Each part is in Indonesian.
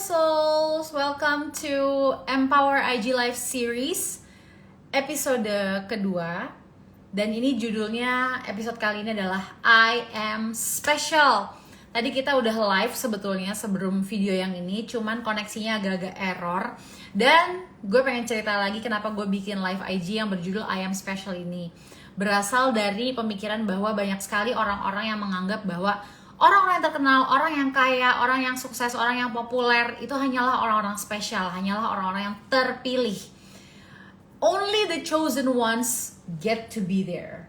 Souls, welcome to Empower IG Life Series episode kedua. Dan ini judulnya, episode kali ini adalah I Am Special. Tadi kita udah live sebetulnya sebelum video yang ini, cuman koneksinya agak-agak error. Dan gue pengen cerita lagi kenapa gue bikin live IG yang berjudul I Am Special ini. Berasal dari pemikiran bahwa banyak sekali orang-orang yang menganggap bahwa orang-orang yang terkenal, orang yang kaya, orang yang sukses, orang yang populer itu hanyalah orang-orang spesial, hanyalah orang-orang yang terpilih. Only the chosen ones get to be there.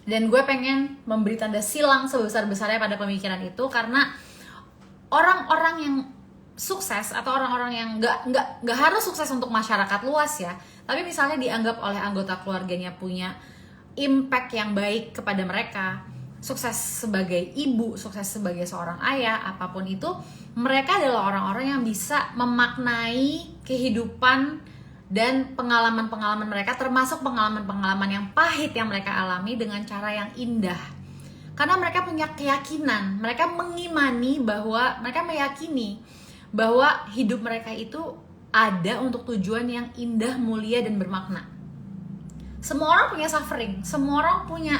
Dan gue pengen memberi tanda silang sebesar-besarnya pada pemikiran itu, karena orang-orang yang sukses atau orang-orang yang nggak harus sukses untuk masyarakat luas ya, tapi misalnya dianggap oleh anggota keluarganya punya impact yang baik kepada mereka, sukses sebagai ibu, sukses sebagai seorang ayah, apapun itu, mereka adalah orang-orang yang bisa memaknai kehidupan dan pengalaman-pengalaman mereka, termasuk pengalaman-pengalaman yang pahit yang mereka alami, dengan cara yang indah. Karena mereka punya keyakinan, mereka mengimani bahwa, mereka meyakini bahwa hidup mereka itu ada untuk tujuan yang indah, mulia, dan bermakna. Semua orang punya suffering, semua orang punya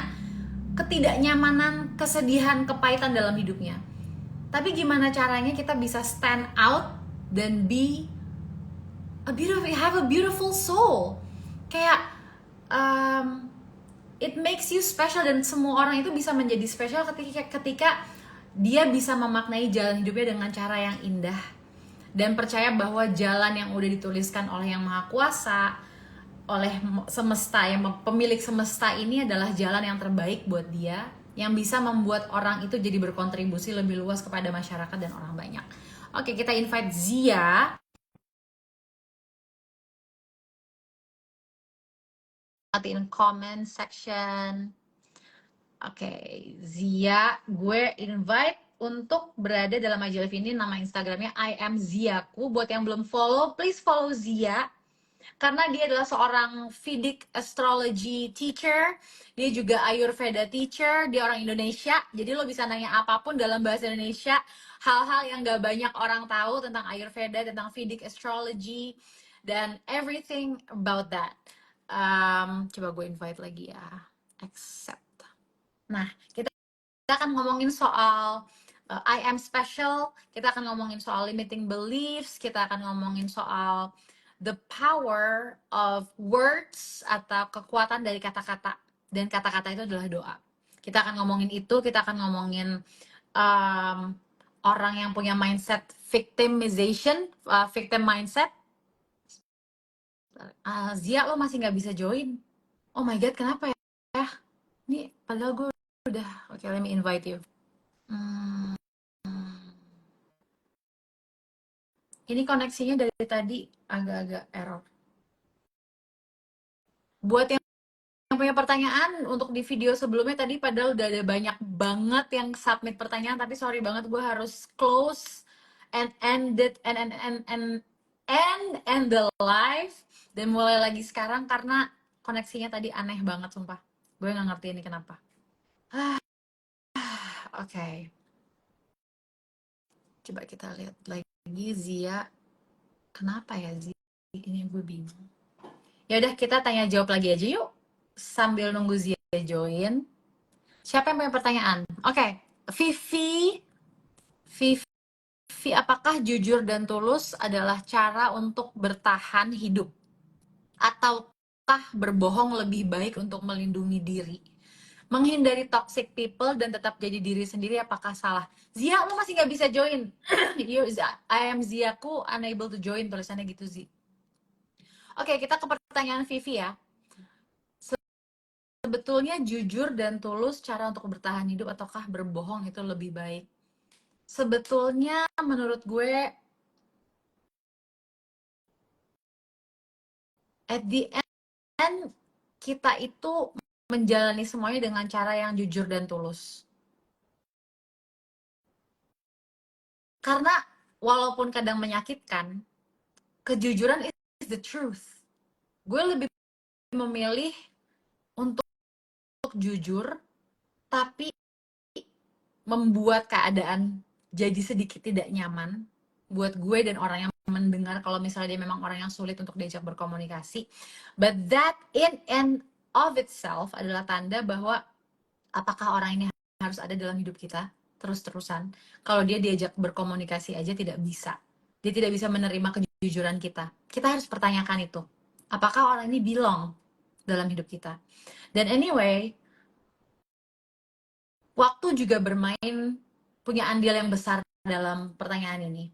ketidaknyamanan, kesedihan, kepahitan dalam hidupnya. Tapi gimana caranya kita bisa stand out dan have a beautiful soul? Kayak it makes you special, dan semua orang itu bisa menjadi special ketika dia bisa memaknai jalan hidupnya dengan cara yang indah dan percaya bahwa jalan yang udah dituliskan oleh Yang Maha Kuasa, oleh semesta, yang pemilik semesta ini adalah jalan yang terbaik buat dia, yang bisa membuat orang itu jadi berkontribusi lebih luas kepada masyarakat dan orang banyak. Oke, kita invite Zia. In comment section. Oke, Zia, gue invite untuk berada dalam IG Live ini. Nama Instagramnya I am Ziaku. Buat yang belum follow, please follow Zia, karena dia adalah seorang Vedic astrology teacher, dia juga Ayurveda teacher, dia orang Indonesia, jadi lo bisa nanya apapun dalam bahasa Indonesia, hal-hal yang gak banyak orang tahu tentang Ayurveda, tentang Vedic astrology, dan everything about that. Coba gue invite lagi ya, accept. Nah, kita akan ngomongin soal I am special, kita akan ngomongin soal limiting beliefs, kita akan ngomongin soal the power of words atau kekuatan dari kata-kata, dan kata-kata itu adalah doa. Kita akan ngomongin itu, kita akan ngomongin orang yang punya mindset victimization, victim mindset. Zia, lo masih nggak bisa join? Oh my god, kenapa ya? Ini padahal gue udah, oke, let me invite you. Ini koneksinya dari tadi agak-agak error. Buat yang punya pertanyaan untuk di video sebelumnya tadi, padahal udah ada banyak banget yang submit pertanyaan, tapi sorry banget, gue harus close and end the live dan mulai lagi sekarang karena koneksinya tadi aneh banget, sumpah. Gue nggak ngerti ini kenapa. Oke. Coba kita lihat lagi Zia. Kenapa ya Zia? Ini gue bingung. Ya udah, kita tanya jawab lagi aja yuk sambil nunggu Zia join. Siapa yang punya pertanyaan? Oke, Vivi, apakah jujur dan tulus adalah cara untuk bertahan hidup? Ataukah berbohong lebih baik untuk melindungi diri? Menghindari toxic people dan tetap jadi diri sendiri, apakah salah? Zia, lo masih nggak bisa join. I am Ziaku, unable to join, tulisannya gitu Zi. Oke, kita ke pertanyaan Vivi ya. Sebetulnya jujur dan tulus cara untuk bertahan hidup ataukah berbohong itu lebih baik? Sebetulnya menurut gue at the end kita itu menjalani semuanya dengan cara yang jujur dan tulus. Karena walaupun kadang menyakitkan, kejujuran is the truth. Gue lebih memilih untuk jujur, tapi membuat keadaan jadi sedikit tidak nyaman, buat gue dan orang yang mendengar kalau misalnya dia memang orang yang sulit untuk diajak berkomunikasi. But that in and of itself adalah tanda bahwa apakah orang ini harus ada dalam hidup kita terus-terusan. Kalau dia diajak berkomunikasi aja tidak bisa. Dia tidak bisa menerima kejujuran kita. Kita harus pertanyakan itu. Apakah orang ini belong dalam hidup kita? Dan anyway, waktu juga bermain, punya andil yang besar dalam pertanyaan ini.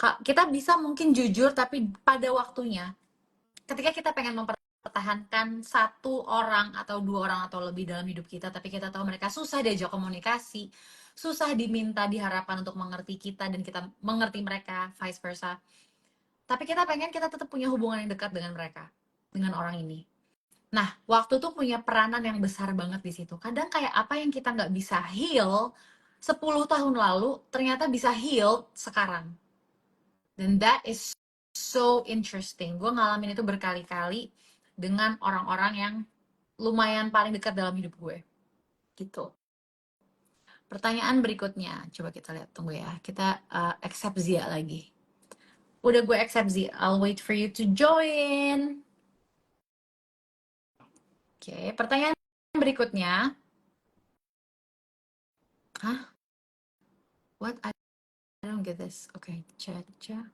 Kita bisa mungkin jujur, tapi pada waktunya, ketika kita pengen mempertahankan satu orang atau dua orang atau lebih dalam hidup kita, tapi kita tahu mereka susah diajak komunikasi, susah diminta, diharapkan untuk mengerti kita, dan kita mengerti mereka, vice versa. Tapi kita pengen kita tetap punya hubungan yang dekat dengan mereka, dengan orang ini. Nah, waktu tuh punya peranan yang besar banget di situ. Kadang kayak apa yang kita nggak bisa heal 10 tahun lalu, ternyata bisa heal sekarang. Dan that is so interesting. Gue ngalamin itu berkali-kali dengan orang-orang yang lumayan paling dekat dalam hidup gue. Gitu. Pertanyaan berikutnya, coba kita lihat, tunggu ya. Kita accept Zia lagi. Udah gue accept Zia, I'll wait for you to join. Oke, pertanyaan berikutnya. Hah? What? I don't get this. Okay, Caca.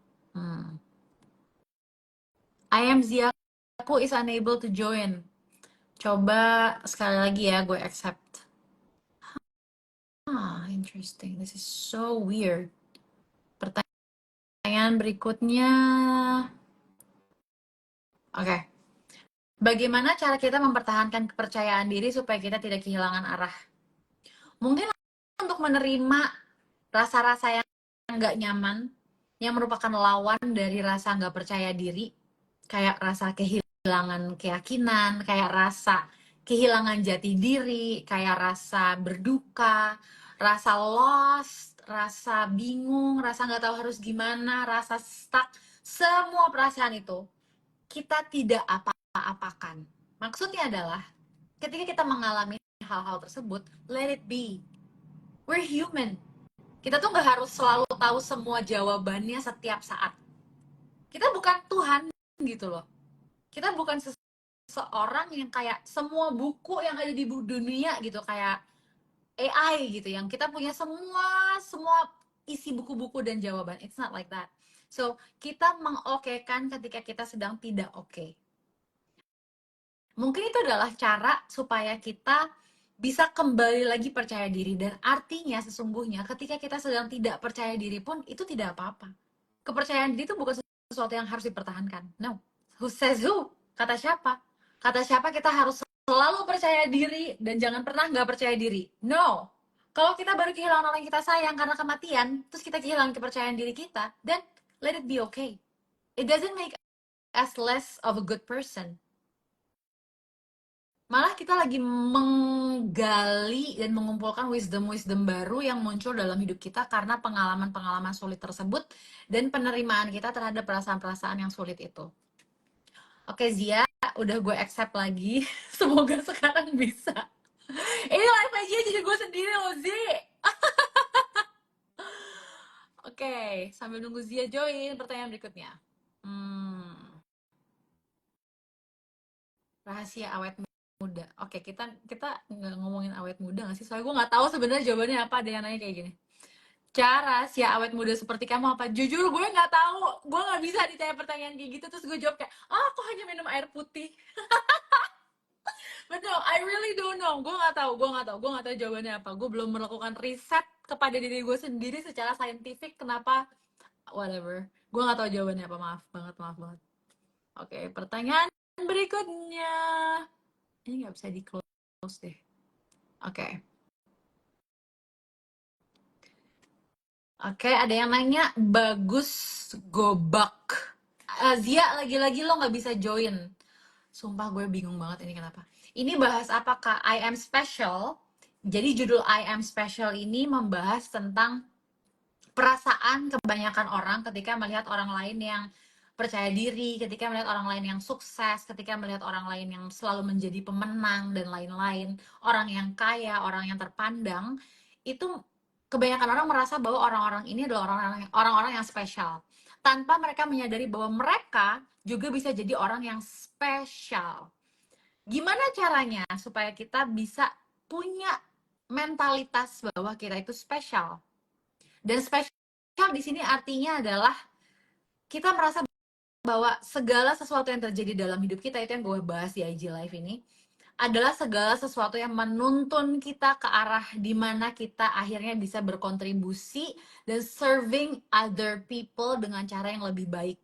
I am Zia. Aku is unable to join. Coba sekali lagi ya, gue accept. Interesting. This is so weird. Pertanyaan berikutnya. Oke. Bagaimana cara kita mempertahankan kepercayaan diri supaya kita tidak kehilangan arah? Mungkin untuk menerima rasa-rasa yang nggak nyaman, yang merupakan lawan dari rasa nggak percaya diri, kayak rasa kehilangan keyakinan, kayak rasa kehilangan jati diri, kayak rasa berduka, rasa lost, rasa bingung, rasa nggak tahu harus gimana, rasa stuck, semua perasaan itu kita tidak apa-apakan. Maksudnya adalah ketika kita mengalami hal-hal tersebut, let it be. We're human. Kita tuh nggak harus selalu tahu semua jawabannya setiap saat. Kita bukan Tuhan gitu loh. Kita bukan seorang yang kayak semua buku yang ada di dunia gitu, kayak AI gitu, yang kita punya semua isi buku-buku dan jawaban. It's not like that. So, kita mengokekan ketika kita sedang tidak oke. Mungkin itu adalah cara supaya kita bisa kembali lagi percaya diri. Dan artinya sesungguhnya ketika kita sedang tidak percaya diri pun itu tidak apa-apa. Kepercayaan diri itu bukan sesuatu yang harus dipertahankan. No. Who says who? Kata siapa? Kata siapa kita harus selalu percaya diri dan jangan pernah nggak percaya diri? No. Kalau kita baru kehilangan orang yang kita sayang karena kematian, terus kita kehilangan kepercayaan diri kita, then let it be okay. It doesn't make us less of a good person. Malah kita lagi menggali dan mengumpulkan wisdom-wisdom baru yang muncul dalam hidup kita karena pengalaman-pengalaman sulit tersebut dan penerimaan kita terhadap perasaan-perasaan yang sulit itu. Oke Zia, udah gue accept lagi. Semoga sekarang bisa. Ini live aja jadi gue sendiri loh Zi. Oke, sambil nunggu Zia join, pertanyaan berikutnya. Rahasia awet muda. Oke, kita nggak ngomongin awet muda nggak sih? Soalnya gue nggak tahu sebenarnya jawabannya apa. Ada yang nanya kayak gini. Cara rahasia awet muda seperti kamu apa? Jujur gue nggak tahu. Gue nggak bisa ditanya pertanyaan kayak gitu terus gue jawab kayak, aku hanya minum air putih. But no, I really don't know. Gue nggak tahu. Gue nggak tahu jawabannya apa. Gue belum melakukan riset kepada diri gue sendiri secara saintifik. Kenapa? Whatever. Gue nggak tahu jawabannya apa. Maaf banget. Oke, pertanyaan berikutnya. Ini nggak bisa di close deh. Oke. Oke, ada yang nanya, bagus gobak. Zia, lagi-lagi lo nggak bisa join. Sumpah gue bingung banget ini kenapa. Ini bahas apa Kak? I am special. Jadi judul I am special ini membahas tentang perasaan kebanyakan orang ketika melihat orang lain yang percaya diri, ketika melihat orang lain yang sukses, ketika melihat orang lain yang selalu menjadi pemenang dan lain-lain, orang yang kaya, orang yang terpandang, itu kebanyakan orang merasa bahwa orang-orang ini adalah orang-orang yang spesial, tanpa mereka menyadari bahwa mereka juga bisa jadi orang yang spesial. Gimana caranya supaya kita bisa punya mentalitas bahwa kita itu spesial? Dan spesial di sini artinya adalah kita merasa bahwa segala sesuatu yang terjadi dalam hidup kita, itu yang gue bahas di IG Live ini, adalah segala sesuatu yang menuntun kita ke arah dimana kita akhirnya bisa berkontribusi dan serving other people dengan cara yang lebih baik,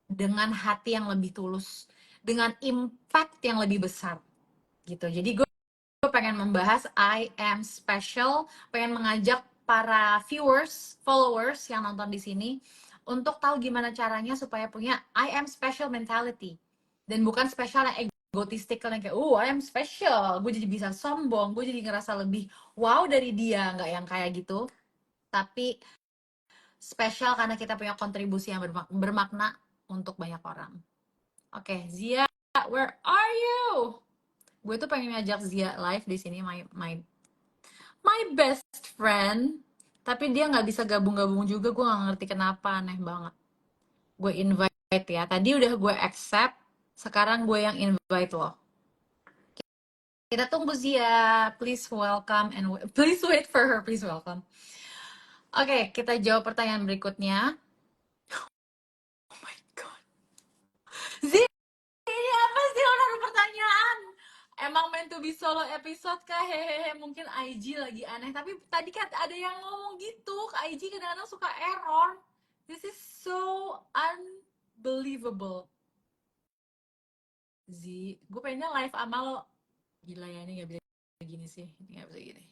dengan hati yang lebih tulus, dengan impact yang lebih besar gitu. Jadi gue pengen membahas I am special, pengen mengajak para viewers, followers yang nonton di sini untuk tahu gimana caranya supaya punya I am special mentality. Dan bukan special yang egotistik yang kayak, I am special, gue jadi bisa sombong, gue jadi ngerasa lebih wow dari dia, nggak yang kayak gitu. Tapi special karena kita punya kontribusi yang bermakna untuk banyak orang. Oke, Zia, where are you? Gue tuh pengen ngajak Zia live di sini, my best friend, tapi dia nggak bisa gabung-gabung juga. Gue nggak ngerti kenapa, aneh banget. Gue invite ya, tadi udah gue accept, sekarang gue yang invite loh. Kita tunggu Zia, please welcome and please wait for her, please welcome. Oke, kita jawab pertanyaan berikutnya. Oh my god, Zia, ini apa sih, lo naruh pertanyaan? Emang meant to be solo episode kah? Hehehe, mungkin IG lagi aneh. Tapi tadi kan ada yang ngomong gitu, ke IG kadang-kadang suka error. This is so unbelievable. Gue pengennya live sama lo. Gila ya, ini gak bisa gini sih. Ini gak bisa gini.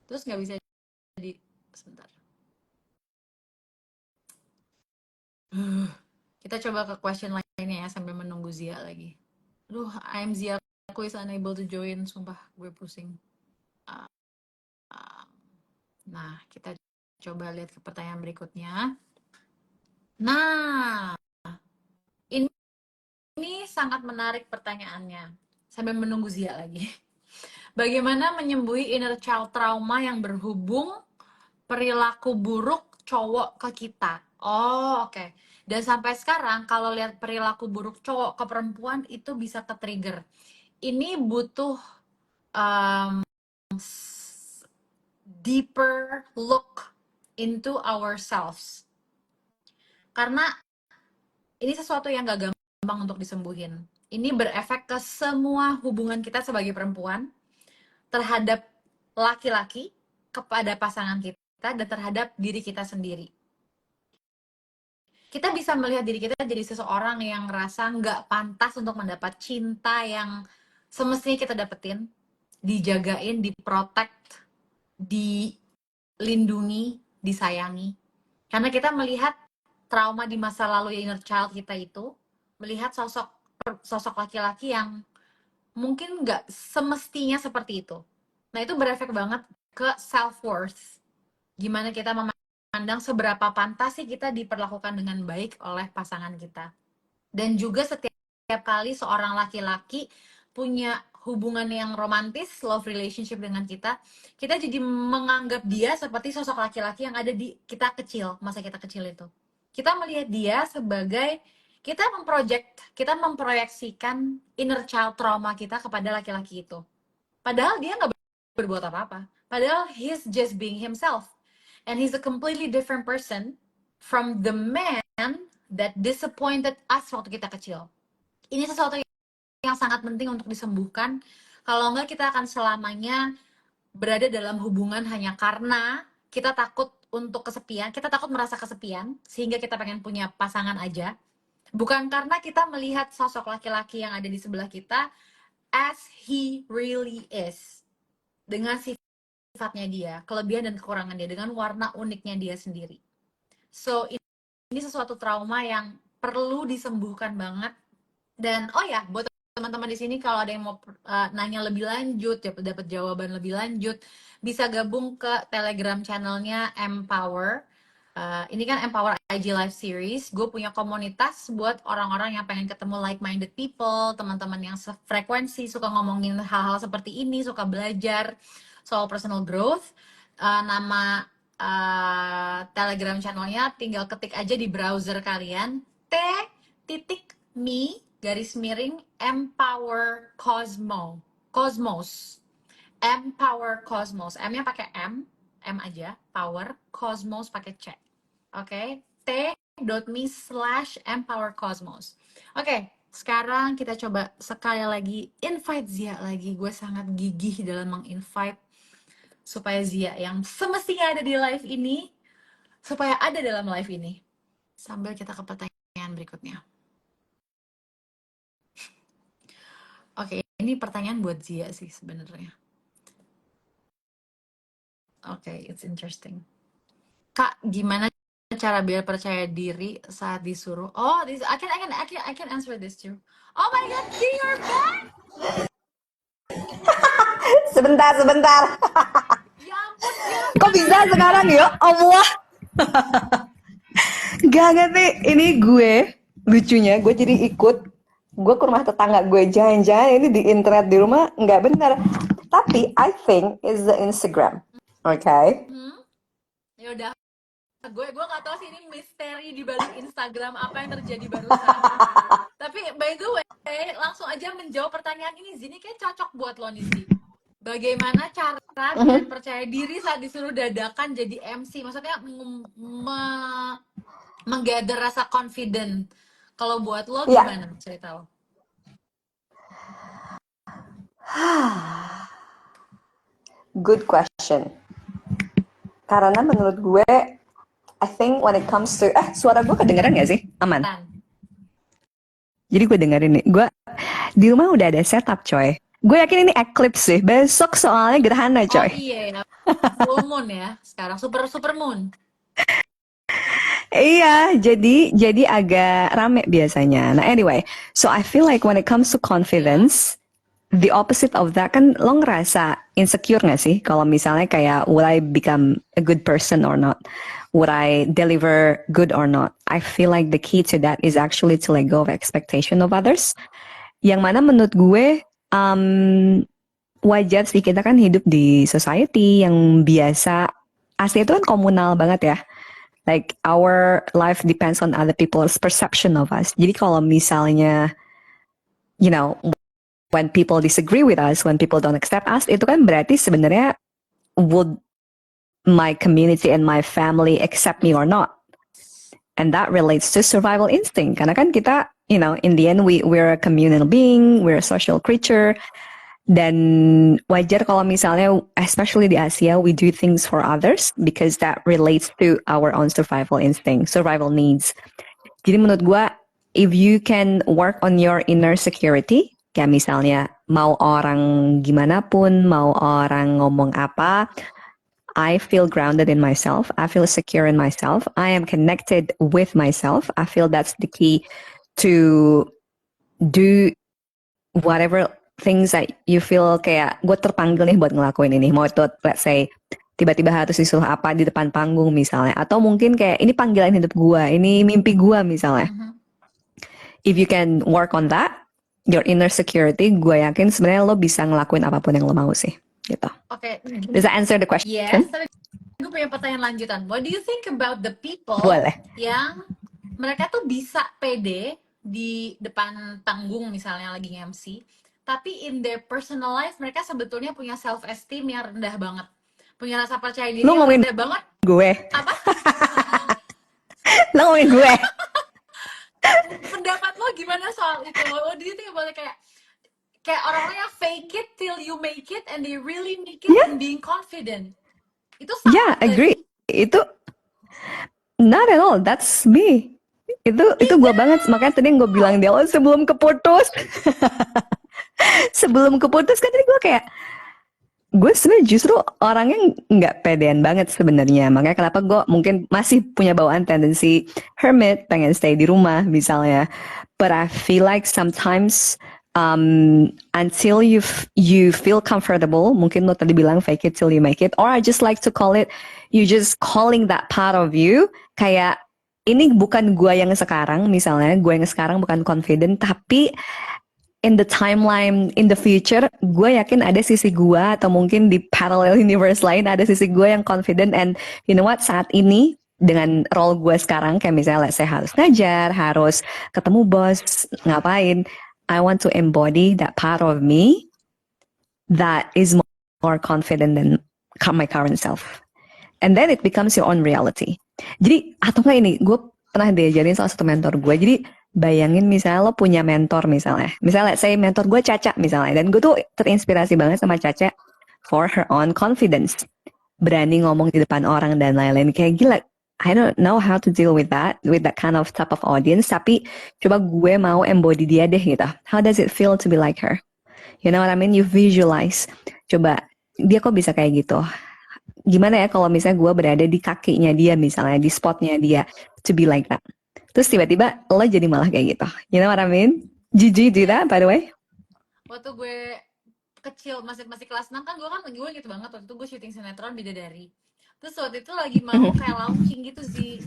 Terus gak bisa di... Sebentar. Kita coba ke question lainnya ya, sambil menunggu Zia lagi. Aduh, I'm Zia, aku is unable to join. Sumpah, gue pusing. Nah, kita coba lihat ke pertanyaan berikutnya. Nah, ini sangat menarik pertanyaannya. Sambil menunggu Zia lagi. Bagaimana menyembuhi inner child trauma yang berhubung perilaku buruk cowok ke kita? Oh, oke. Dan sampai sekarang kalau lihat perilaku buruk cowok ke perempuan itu bisa ke-trigger. Ini butuh deeper look into ourselves. Karena ini sesuatu yang gak gampang untuk disembuhin. Ini berefek ke semua hubungan kita sebagai perempuan, terhadap laki-laki, kepada pasangan kita, dan terhadap diri kita sendiri. Kita bisa melihat diri kita jadi seseorang yang ngerasa nggak pantas untuk mendapat cinta yang semestinya kita dapetin, dijagain, diprotect, dilindungi, disayangi. Karena kita melihat trauma di masa lalu inner child kita itu, melihat sosok laki-laki yang mungkin nggak semestinya seperti itu. Nah, itu berefek banget ke self-worth. Gimana kita memandang seberapa pantas sih kita diperlakukan dengan baik oleh pasangan kita. Dan juga setiap kali seorang laki-laki punya hubungan yang romantis, love relationship dengan kita jadi menganggap dia seperti sosok laki-laki yang ada di kita kecil, masa kita kecil itu. Kita melihat dia sebagai, kita memproyeksikan inner child trauma kita kepada laki-laki itu. Padahal dia nggak berbuat apa-apa. Padahal he's just being himself. And he's a completely different person from the man that disappointed us waktu kita kecil. Ini sesuatu yang sangat penting untuk disembuhkan. Kalau enggak, kita akan selamanya berada dalam hubungan hanya karena kita takut untuk kesepian, kita takut merasa kesepian, sehingga kita pengen punya pasangan aja. Bukan karena kita melihat sosok laki-laki yang ada di sebelah kita as he really is. Dengan sifatnya dia, kelebihan dan kekurangan dia, dengan warna uniknya dia sendiri. So, ini sesuatu trauma yang perlu disembuhkan banget. Dan oh ya, buat teman-teman di sini kalau ada yang mau nanya lebih lanjut, dapat jawaban lebih lanjut, bisa gabung ke Telegram channelnya Empower. Ini kan Empower IG Live Series. Gue punya komunitas buat orang-orang yang pengen ketemu like-minded people, teman-teman yang sefrekuensi, suka ngomongin hal-hal seperti ini, suka belajar, soal personal growth. Nama Telegram channelnya tinggal ketik aja di browser kalian, t.me / Cosmos. Empower Cosmos. M-nya pakai M aja, Power, Cosmos pakai C. Oke, t.me/Empower Cosmos. Oke, sekarang kita coba sekali lagi invite Zia lagi. Gue sangat gigih dalam menginvite supaya Zia yang semestinya ada di live ini, supaya ada dalam live ini. Sambil kita ke pertanyaan berikutnya. Oke, ini pertanyaan buat Zia sih sebenarnya. Oke, it's interesting. Kak, gimana cara biar percaya diri saat disuruh? Oh, I can answer this too. Oh my God, Zia, you're back! Sebentar. Ya ampun, Zia. Kok bisa sekarang ya? Allah. Gak ngerti. Ini gue, lucunya gue jadi ikut. Gue ke rumah tetangga gue, jangan-jangan ini di internet di rumah nggak benar. Tapi I think is the Instagram. Okay? Ya udah, gue nggak tahu sih ini misteri di balik Instagram apa yang terjadi barusan. Tapi by the way, langsung aja menjawab pertanyaan ini. Zini kayak cocok buat lo nih, Zi. Bagaimana cara biar percaya diri saat disuruh dadakan jadi MC? Maksudnya menggather rasa confident. Kalau buat lo gimana? Cerita lo. Good question. Karena menurut gue, I think when it comes to suara gue kedengeran gak sih? Aman. Jadi gue dengerin nih. Gue di rumah udah ada setup, coy. Gue yakin ini eclipse sih. Besok soalnya gerhana, coy. Oh iya, full moon ya. Sekarang super moon. Iya, jadi agak rame biasanya. Nah, anyway, so I feel like when it comes to confidence, the opposite of that kan lo ngerasa insecure gak sih? Kalau misalnya kayak, would I become a good person or not? Would I deliver good or not? I feel like the key to that is actually to let go of expectation of others. Yang mana menurut gue, wajar sih, kita kan hidup di society yang biasa, asli itu kan komunal banget ya. Like our life depends on other people's perception of us. Jadi kalau misalnya, you know, when people disagree with us, when people don't accept us, itu kan berarti sebenarnya would my community and my family accept me or not? And that relates to survival instinct. Karena kan kita, you know, in the end we're a communal being, we're a social creature. Dan wajar kalau misalnya, especially di Asia, we do things for others because that relates to our own survival instinct, survival needs. Jadi menurut gue, if you can work on your inner security, kayak misalnya mau orang gimana pun, mau orang ngomong apa, I feel grounded in myself, I feel secure in myself, I am connected with myself. I feel that's the key to do whatever things that you feel kayak gue terpanggil nih buat ngelakuin ini. Mau itu let's say tiba-tiba harus disuruh apa di depan panggung misalnya, atau mungkin kayak ini panggilan hidup gue, ini mimpi gue misalnya. If you can work on that, your inner security, gue yakin sebenarnya lo bisa ngelakuin apapun yang lo mau sih, gitu. Oke. Does that answer the question? Yes, tapi gue punya pertanyaan lanjutan. What do you think about the people yang mereka tuh bisa pede di depan panggung misalnya lagi nge-MC, tapi in their personal life mereka sebetulnya punya self esteem yang rendah banget, punya rasa percaya diri yang rendah banget. Gue apa? Lo ngomongin gue. Pendapat lo gimana soal itu? What do you think about it? Kayak orang-orang yang fake it till you make it and they really make it and being confident. Itu sama. Yeah, agree. Itu not at all. That's me. Itu gue banget. Makanya tadi yang gue bilang di awal sebelum keputus. Sebelum keputus kan tadi gue kayak, gue sebenarnya justru orangnya nggak pedean banget sebenarnya. Makanya kenapa gue mungkin masih punya bawaan tendensi hermit, pengen stay di rumah misalnya. But I feel like sometimes until you feel comfortable, mungkin lo tadi bilang fake it till you make it, or I just like to call it, you just calling that part of you, kayak ini bukan gue yang sekarang misalnya, gue yang sekarang bukan confident, tapi in the timeline in the future, gue yakin ada sisi gue atau mungkin di parallel universe lain ada sisi gue yang confident, and you know what, saat ini dengan role gue sekarang kayak misalnya let's say harus ngajar, harus ketemu bos, ngapain, I want to embody that part of me that is more confident than my current self, and then it becomes your own reality. Jadi atau enggak, ini gue pernah diajarin salah satu mentor gue. Jadi bayangin misalnya lo punya mentor, misalnya let's say mentor gue Caca misalnya, dan gue tuh terinspirasi banget sama Caca for her own confidence, berani ngomong di depan orang dan lain-lain. Kayak gila, I don't know how to deal with that kind of type of audience, tapi coba gue mau embody dia deh gitu. How does it feel to be like her? You know what I mean? You visualize. Coba dia kok bisa kayak gitu. Gimana ya kalau misalnya gue berada di kakinya dia, misalnya di spotnya dia, to be like that. Terus tiba-tiba lo jadi malah kayak gitu. You know what I mean? Gigi do that by the way? Waktu gue kecil, masih kelas 6 kan, gue gitu banget. Waktu itu gue syuting sinetron Bidadari. Terus waktu itu lagi mau kayak launching gitu sih.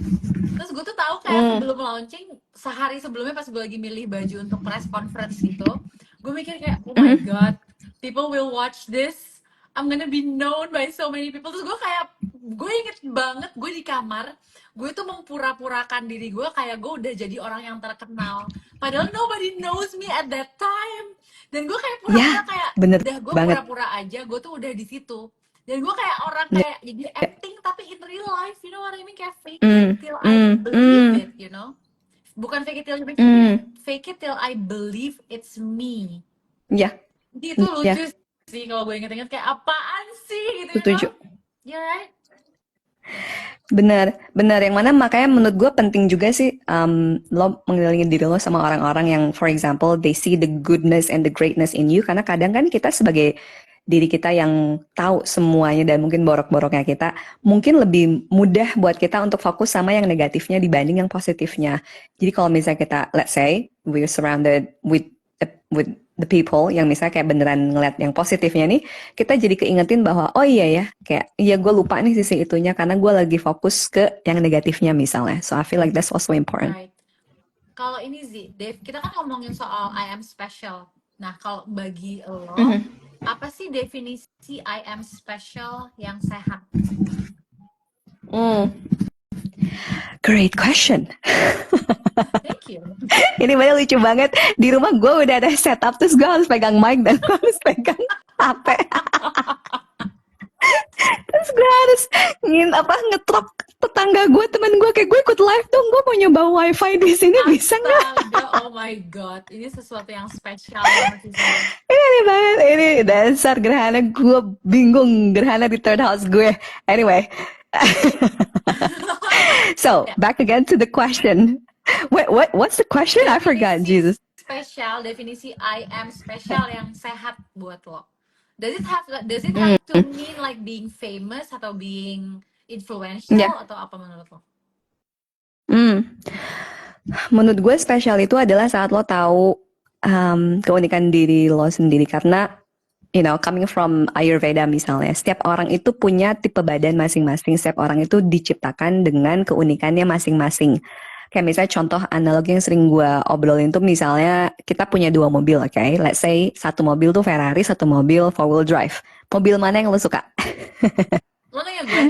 Terus gue tuh tahu kayak sebelum launching, sehari sebelumnya pas gue lagi milih baju untuk press conference gitu, gue mikir kayak, oh my god, people will watch this, I'm gonna be known by so many people. Terus gue inget banget gue di kamar, gue tuh mempura-purakan diri gue kayak gue udah jadi orang yang terkenal, padahal nobody knows me at that time. Dan gue kayak pura-pura kayak, udah gue pura-pura aja, gue tuh udah di situ. Dan gue kayak orang kayak jadi acting tapi in real life, you know what I mean? Kayak fake it till I believe it, you know? Bukan fake it till fake it till I believe it's me. Iya. Itu lucu sih kalau gue inget-inget, kayak apaan sih gitu. Setuju. You know? Right? Bener. Yang mana makanya menurut gue penting juga sih lo mengelilingi diri lo sama orang-orang yang, for example, they see the goodness and the greatness in you. Karena kadang kan kita sebagai diri kita yang tahu semuanya dan mungkin borok-boroknya kita, mungkin lebih mudah buat kita untuk fokus sama yang negatifnya dibanding yang positifnya. Jadi kalau misalnya kita, let's say, we're surrounded with the people yang misalnya kayak beneran ngeliat yang positifnya nih, kita jadi keingetin bahwa oh iya ya, kayak iya gue lupa nih sisi itunya karena gue lagi fokus ke yang negatifnya misalnya. So I feel like that's also important. Right. Kalau ini sih, Dave, kita kan ngomongin soal I am special. Nah, kalau bagi lo, apa sih definisi I am special yang sehat? Great question. Thank you. Ini bener lucu banget. Di rumah gue udah ada setup, terus gue harus pegang mic dan gue harus pegang HP. Terus gue harus ngetrok tetangga gue, teman gue, kayak gue ikut live dong, gue mau nyoba wifi di sini, bisa nggak? Oh my god, ini sesuatu yang spesial banget sih. Ini banget, ini dasar gerhana, gue bingung gerhana di third house gue. Anyway, so back again to the question. What's the question? I forgot. Jesus. Spesial, definisi I am special yang sehat buat lo. Does it have to mean like being famous atau being influential atau apa menurut lo? Menurut gue spesial itu adalah saat lo tahu keunikan diri lo sendiri, karena you know, coming from Ayurveda misalnya, setiap orang itu punya tipe badan masing-masing, setiap orang itu diciptakan dengan keunikannya masing-masing. Kayak misalnya contoh analogi yang sering gue obrolin tuh, misalnya kita punya 2 mobil, oke? Let's say satu mobil tuh Ferrari, satu mobil 4-wheel drive. Mobil mana yang lo suka? Lo nanya gue?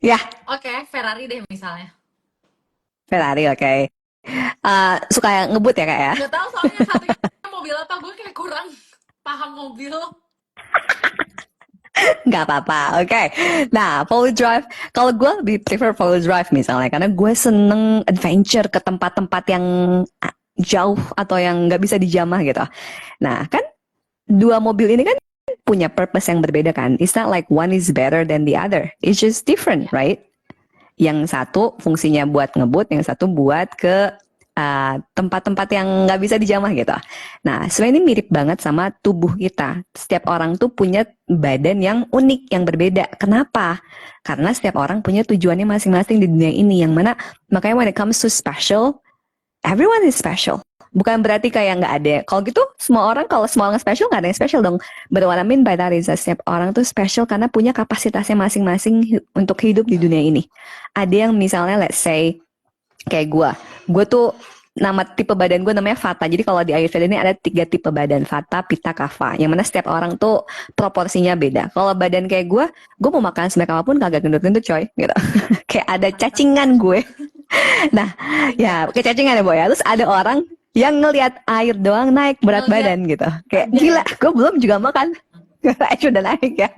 Ya. Oke, Ferrari deh misalnya. Ferrari, oke. Suka yang ngebut ya kak ya? Gak tau soalnya satunya mobil apa, gue kayak kurang paham mobil. Gak apa-apa, oke. Nah, 4-wheel drive, kalau gue lebih prefer 4-wheel drive misalnya, karena gue seneng adventure ke tempat-tempat yang jauh atau yang gak bisa dijamah gitu. Nah, kan 2 mobil ini kan punya purpose yang berbeda kan. It's not like one is better than the other. It's just different, right? Yang satu fungsinya buat ngebut, yang satu buat ke tempat-tempat yang nggak bisa dijamah gitu. Nah, sebenarnya ini mirip banget sama tubuh kita. Setiap orang tuh punya badan yang unik, yang berbeda. Kenapa? Karena setiap orang punya tujuannya masing-masing di dunia ini. Yang mana, makanya when it comes to special, everyone is special. Bukan berarti kayak nggak ada. Kalau gitu, kalau semua orang special, nggak ada yang special dong. But what I mean by that is that setiap orang tuh special karena punya kapasitasnya masing-masing untuk hidup di dunia ini. Ada yang misalnya, let's say, kayak gue tuh nama tipe badan gue namanya Vata. Jadi kalau di Ayurveda ini ada 3 tipe badan, Vata, Pitta, Kapha. Yang mana setiap orang tuh proporsinya beda. Kalau badan kayak gue mau makan sebanyak apapun kagak gendut-gendut coy, gitu. Kayak ada cacingan gue. Nah, ya kayak cacingan ya Boy ya. Terus ada orang yang ngelihat air doang naik berat Ngeliat badan gitu. Kayak aja gila, ya. gue belum juga makan. Sudah naik ya.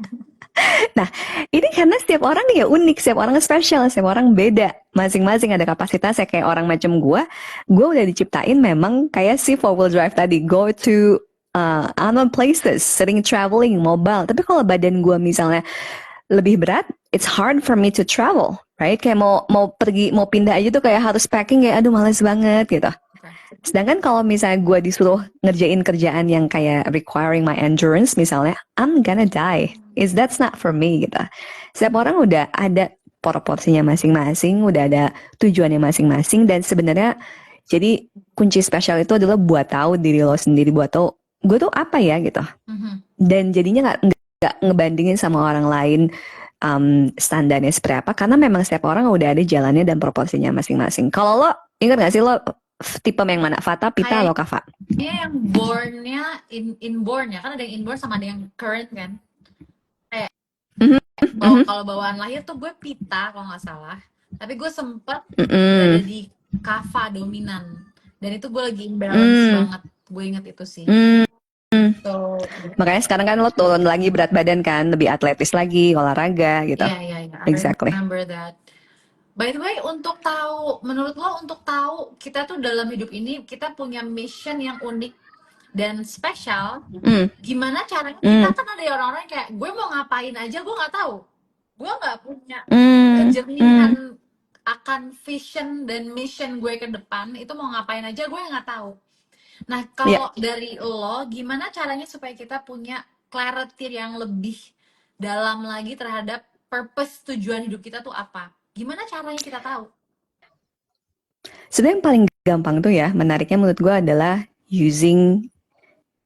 Nah, ini karena setiap orang ya unik, setiap orang spesial, setiap orang beda. Masing-masing ada kapasitasnya. Kayak orang macam gue udah diciptain memang kayak si 4-wheel drive tadi. Go to unknown places, sering traveling, mobile. Tapi kalau badan gue misalnya lebih berat, it's hard for me to travel, right? Kayak mau pergi, mau pindah aja tuh kayak harus packing, kayak aduh males banget gitu. Oke. Sedangkan kalau misalnya gue disuruh ngerjain kerjaan yang kayak requiring my endurance misalnya, I'm gonna die. That's not for me gitu. Setiap orang udah ada proporsinya masing-masing, udah ada tujuannya masing-masing, dan sebenarnya jadi kunci spesial itu adalah buat tahu diri lo sendiri, buat tahu gue tuh apa ya gitu. Dan jadinya nggak ngebandingin sama orang lain standarnya seperti apa, karena memang setiap orang udah ada jalannya dan proporsinya masing-masing. Kalau lo ingat gak sih lo tipe yang mana, Vata, Pitta, atau Kapha? Kayaknya yang born-nya inborn ya, kan ada yang inborn sama ada yang current kan. Kayak kalau bawaan lahir tuh gue Pitta kalau nggak salah, tapi gue sempet berada di Kapha dominan, dan itu gue lagi imbalance banget. Gue inget itu sih. So, Makanya sekarang kan lo turun lagi berat badan kan, lebih atletis lagi, olahraga gitu. yeah. I Exactly. remember that. By the way, untuk tahu, menurut lo untuk tahu kita tuh dalam hidup ini kita punya mission yang unik dan spesial, gimana caranya? Kita kan ada orang-orang kayak gue mau ngapain aja gue nggak tahu, gue nggak punya kejernihan akan vision dan mission gue ke depan itu mau ngapain aja gue nggak tahu. Nah kalau dari lo, gimana caranya supaya kita punya clarity yang lebih dalam lagi terhadap purpose, tujuan hidup kita tuh apa? Gimana caranya kita tahu? Sebenarnya yang paling gampang tuh ya, menariknya menurut gue adalah using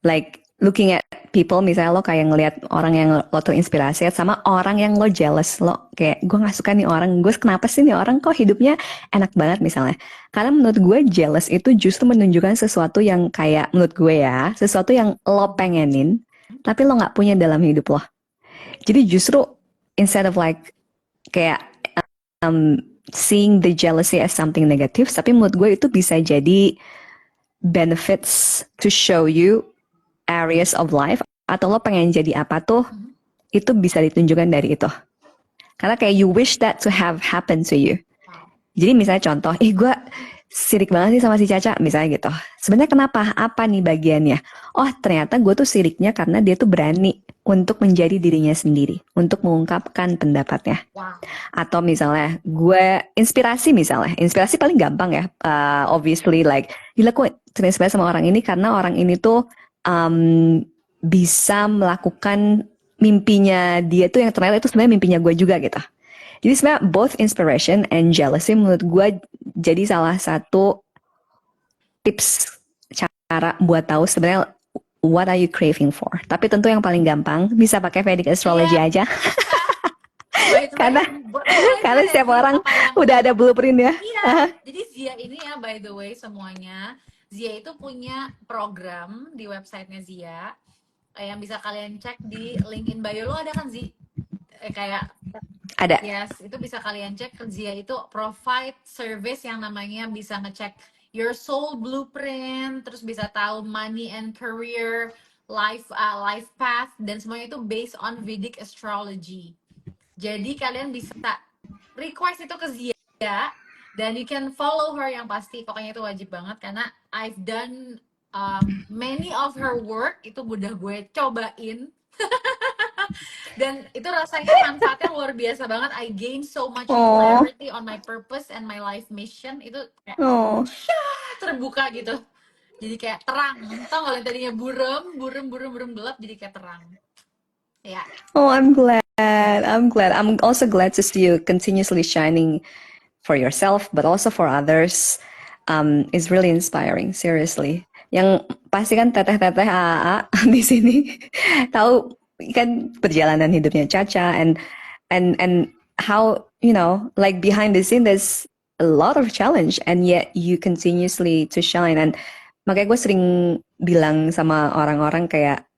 like looking at people. Misalnya lo kayak ngelihat orang yang lo terinspirasi, sama orang yang lo jealous, lo kayak gue nggak suka nih orang, gue kenapa sih nih orang kok hidupnya enak banget misalnya. Karena menurut gue jealous itu justru menunjukkan sesuatu yang kayak, menurut gue ya, sesuatu yang lo pengenin tapi lo nggak punya dalam hidup lo. Jadi justru instead of like kayak seeing the jealousy as something negative, tapi menurut gue itu bisa jadi benefits to show you areas of life, atau lo pengen jadi apa tuh, itu bisa ditunjukkan dari itu. Karena kayak you wish that to have happened to you. Jadi misalnya contoh, gue sirik banget sih sama si Caca, misalnya gitu. Sebenarnya kenapa? Apa nih bagiannya? Oh ternyata gue tuh siriknya karena dia tuh berani untuk menjadi dirinya sendiri, untuk mengungkapkan pendapatnya. Atau misalnya gue inspirasi paling gampang ya, obviously like gila kok terinspirasi sama orang ini karena orang ini tuh bisa melakukan mimpinya dia tuh yang ternyata itu sebenarnya mimpinya gue juga gitu. Jadi sebenarnya both inspiration and jealousy menurut gue jadi salah satu tips cara buat tahu sebenarnya what are you craving for. Tapi tentu yang paling gampang bisa pakai Vedic astrology aja. Karena setiap orang udah ada blueprint ya. Iya. Jadi Zia ini ya, by the way semuanya, Zia itu punya program di websitenya Zia yang bisa kalian cek di link in bio. Lo ada kan Zi? Kayak ada. Yes, itu bisa kalian cek. Zia itu provide service yang namanya bisa ngecek your soul blueprint, terus bisa tahu money and career, life path, dan semuanya itu based on Vedic astrology. Jadi kalian bisa request itu ke Zia dan you can follow her, yang pasti pokoknya itu wajib banget karena I've done many of her work, itu udah gue cobain. Dan itu rasanya manfaatnya luar biasa banget. I gain so much clarity on my purpose and my life mission. Itu kayak terbuka gitu. Jadi kayak terang. Tau gak, tadinya burem gelap jadi kayak terang. Ya. Oh, I'm glad. I'm also glad to see you continuously shining for yourself, but also for others. It's really inspiring, seriously. Yang pasti kan teteh-teteh AA di sini tahu kan perjalanan hidupnya Caca and how, you know, like behind the scene there's a lot of challenge and yet you continuously to shine. And makanya gue sering bilang sama orang-orang kayak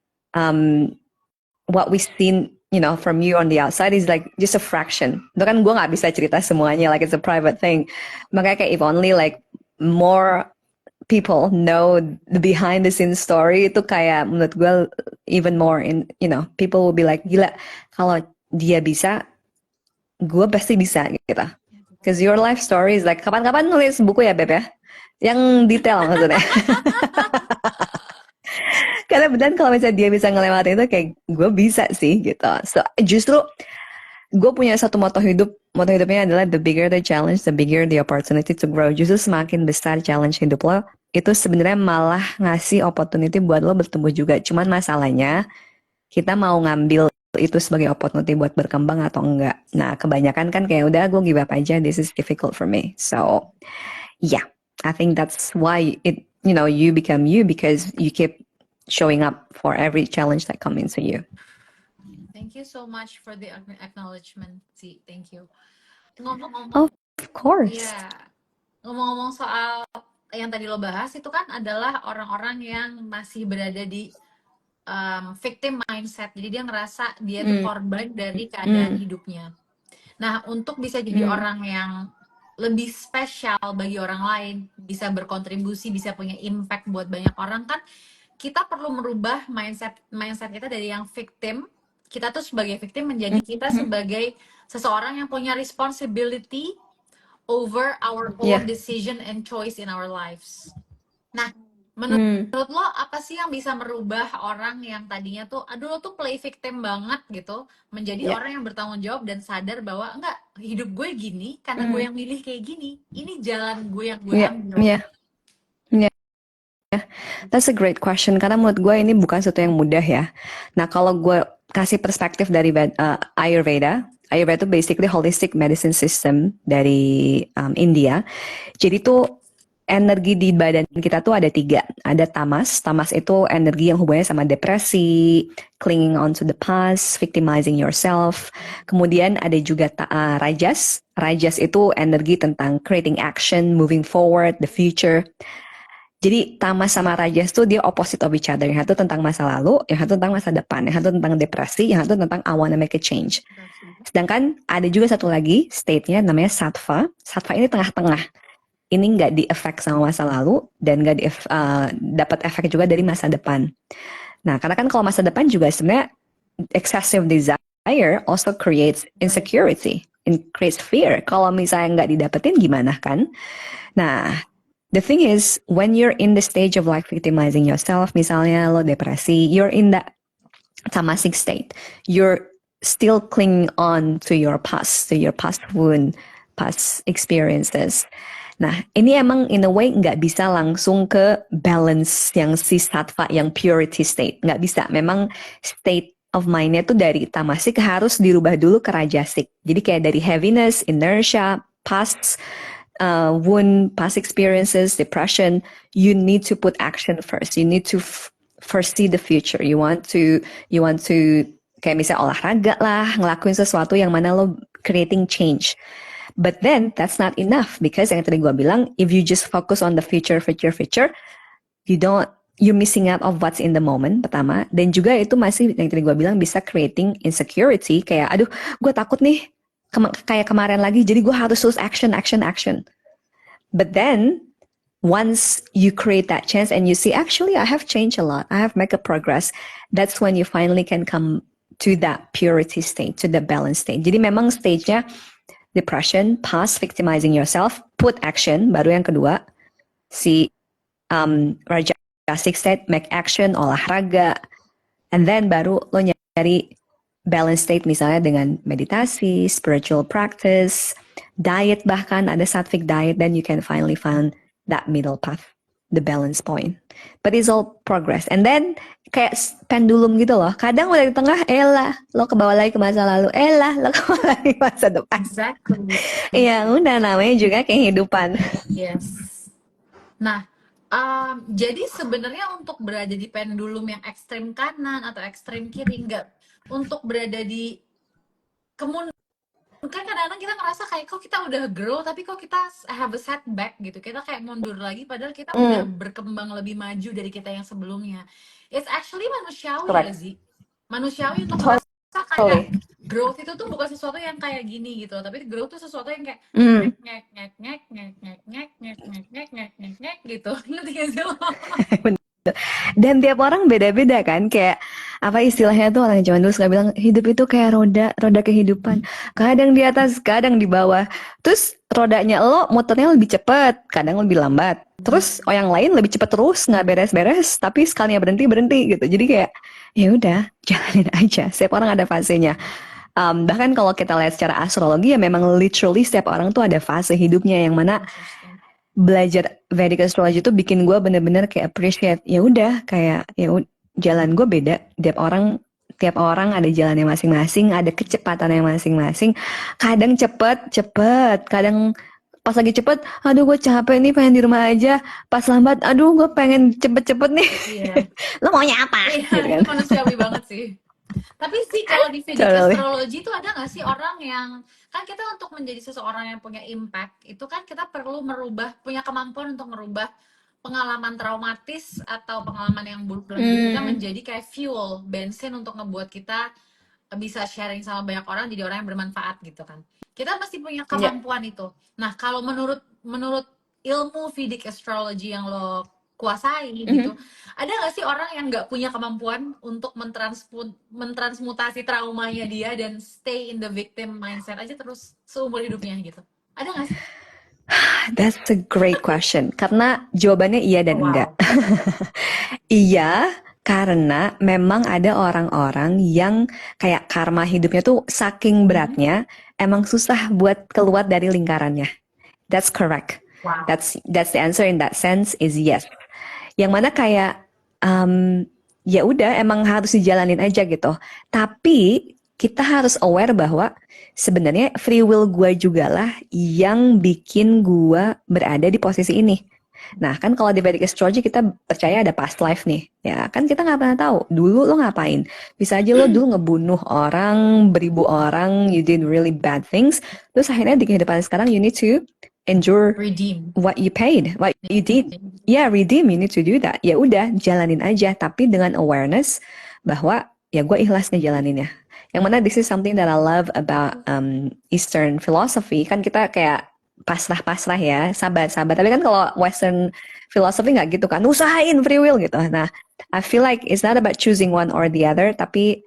what we seen, you know, from you on the outside is like just a fraction. Itu kan gue nggak bisa cerita semuanya, like it's a private thing. Makanya kayak if only like more people know the behind the scenes story, itu kayak menurut gue even more in, you know, people will be like, gila, kalau dia bisa, gue pasti bisa gitu. Because your life story is like, kapan-kapan nulis buku ya Beb ya, yang detail maksudnya. Karena beneran kalau misalnya dia bisa ngelewatin itu kayak gue bisa sih gitu. So justru gue punya satu moto hidupnya adalah the bigger the challenge, the bigger the opportunity to grow. Justru semakin besar challenge hidup lo, itu sebenarnya malah ngasih opportunity buat lo bertumbuh juga. Cuman masalahnya kita mau ngambil itu sebagai opportunity buat berkembang atau enggak. Nah kebanyakan kan kayak udah gue give up aja, this is difficult for me. So yeah, I think that's why it, you know, you become you because you keep showing up for every challenge that comes into you. Thank you so much for the acknowledgement, sih. Thank you. Ngomong-ngomong, Of course. ya, ngomong-ngomong soal yang tadi lo bahas itu kan adalah orang-orang yang masih berada di victim mindset. Jadi dia ngerasa dia tuh korban dari keadaan hidupnya. Nah, untuk bisa jadi orang yang lebih spesial bagi orang lain, bisa berkontribusi, bisa punya impact buat banyak orang kan, kita perlu merubah mindset kita dari yang victim, kita tuh sebagai victim menjadi kita sebagai seseorang yang punya responsibility over our own decision and choice in our lives. Nah, menurut lo apa sih yang bisa merubah orang yang tadinya tuh aduh lo tuh play victim banget gitu menjadi orang yang bertanggung jawab dan sadar bahwa enggak, hidup gue gini karena gue yang milih kayak gini, ini jalan gue yang gue ambil. That's a great question, karena menurut gue ini bukan sesuatu yang mudah ya. Nah, kalau gue kasih perspektif dari Ayurveda itu basically holistic medicine system dari India. Jadi tuh energi di badan kita tuh ada 3. Ada tamas. Tamas itu energi yang hubungannya sama depresi, clinging on to the past, victimizing yourself. Kemudian ada juga rajas. Rajas itu energi tentang creating action, moving forward, the future. Jadi tamas sama rajas tuh dia opposite of each other. Yang satu tentang masa lalu, yang satu tentang masa depan, yang satu tentang depresi, yang satu tentang I wanna make a change. Sedangkan ada juga satu lagi state-nya namanya sattva. Sattva ini tengah-tengah. Ini nggak di-effect sama masa lalu dan nggak dapat efek juga dari masa depan. Nah, karena kan kalau masa depan juga sebenarnya excessive desire also creates insecurity, creates fear. Kalau misalnya nggak didapetin gimana kan? Nah, the thing is, when you're in the stage of like victimizing yourself, misalnya lo depresi, you're in that tamasic state. You're still clinging on to your past wound, past experiences. Nah, ini emang in a way nggak bisa langsung ke balance yang si sattva, yang purity state. Nggak bisa. Memang state of mind-nya tuh dari tamasik harus dirubah dulu ke rajasik. Jadi kayak dari heaviness, inertia, past wound, past experiences, depression, you need to put action first. You need to foresee the future. You want to kayak misalnya olahraga lah, ngelakuin sesuatu yang mana lo creating change. But then that's not enough because yang tadi gue bilang, if you just focus on the future, you're missing out of what's in the moment pertama. Dan juga itu masih yang tadi gue bilang bisa creating insecurity, kayak aduh gue takut nih kayak kemarin lagi, jadi gue harus terus action. But then once you create that chance and you see actually I have changed a lot, I have made a progress, that's when you finally can come to that purity state, to the balance state. Jadi memang stage-nya depression, past, victimizing yourself, put action, baru yang kedua si rajasic state, make action, olahraga, and then baru lo nyari balance state misalnya dengan meditasi, spiritual practice, diet, bahkan ada sattvic diet, then you can finally find that middle path, the balance point. But it's all progress. And then kayak pendulum gitu loh. Kadang udah di tengah, lo ke bawah lagi ke masa lalu, lo ke bawah lagi ke masa depan. Exactly. Iya, udah namanya juga kehidupan. Yes. Nah, jadi sebenarnya untuk berada di pendulum yang ekstrem kanan atau ekstrem kiri, enggak, untuk berada di kan kadang-kadang kita ngerasa kayak kok kita udah grow tapi kok kita have a setback gitu, kita kayak mundur lagi padahal kita udah Mm, berkembang lebih maju dari kita yang sebelumnya. It's actually manusiawi ya correct. Zi, manusiawi untuk ngerasa kayak Totally. growth itu tuh bukan sesuatu yang kayak gini gitu, tapi growth tuh sesuatu yang kayak Mm. ngek ngek ngek ngek ngek ngek ngek ngek ngek ngek ngek ngek ngek gitu. Ngerti gak sih lo? Dan tiap orang beda-beda kan, kayak apa istilahnya tuh orang zaman dulu suka bilang hidup itu kayak roda, roda kehidupan. Kadang di atas, kadang di bawah. Terus rodanya lo muternya lebih cepet, kadang lebih lambat. Terus yang lain lebih cepet terus nggak beres-beres, tapi sekalinya berhenti berhenti gitu. Jadi kayak ya udah jalanin aja. Setiap orang ada fasenya. Bahkan kalau kita lihat secara astrologi ya memang literally setiap orang tuh ada fase hidupnya yang mana Interesting. belajar Vedic astrology itu bikin gue bener-bener kayak appreciate ya udah kayak jalan gue beda tiap orang ada jalannya masing-masing, ada kecepatannya masing-masing. Kadang cepet kadang pas lagi cepet aduh gue capek nih pengen di rumah aja, pas lambat aduh gue pengen cepet-cepet nih. Iya. Lo maunya apa Iya, gitu kan. itu manusiawi banget sih. Tapi sih kalau di Vedic Totally. astrology itu ada nggak sih orang yang, kan kita untuk menjadi seseorang yang punya impact itu kan kita perlu punya kemampuan untuk merubah pengalaman traumatis atau pengalaman yang buruk dalam hidup kita Hmm. menjadi kayak fuel, bensin untuk ngebuat kita bisa sharing sama banyak orang, jadi orang yang bermanfaat gitu kan. Kita mesti punya Ya. kemampuan itu. Nah, kalau menurut menurut ilmu Vedic astrology yang lo kuasai gitu, Mhm. ada nggak sih orang yang nggak punya kemampuan untuk mentransmutasi traumanya dia dan stay in the victim mindset aja terus seumur hidupnya gitu? Ada nggak sih? That's a great question. Karena jawabannya iya Oh, dan enggak. wow. Iya, karena memang ada orang-orang yang kayak karma hidupnya tuh saking Mhm. beratnya, emang susah buat keluar dari lingkarannya. That's correct. Wow. That's the answer in that sense is yes. Yang mana kayak ya udah emang harus dijalanin aja gitu. Tapi kita harus aware bahwa sebenarnya free will gue juga lah yang bikin gue berada di posisi ini. Nah kan kalau di Vedic Astrology kita percaya ada past life nih. Ya kan kita nggak pernah tahu dulu lo ngapain. Bisa aja lo dulu ngebunuh orang, beribu orang, you did really bad things. Terus akhirnya di kehidupan sekarang you need to endure Redeem. what you paid, what you Yeah. did. Ya, redeem, you need to do that. Ya udah, jalanin aja, tapi dengan awareness bahwa ya gue ikhlas ngejalaninnya. Yang mana this is something that I love about Eastern philosophy. Kan kita kayak pasrah-pasrah ya, sabar-sabar. Tapi kan kalau Western philosophy nggak gitu kan, usahain free will gitu. Nah, I feel like it's not about choosing one or the other, tapi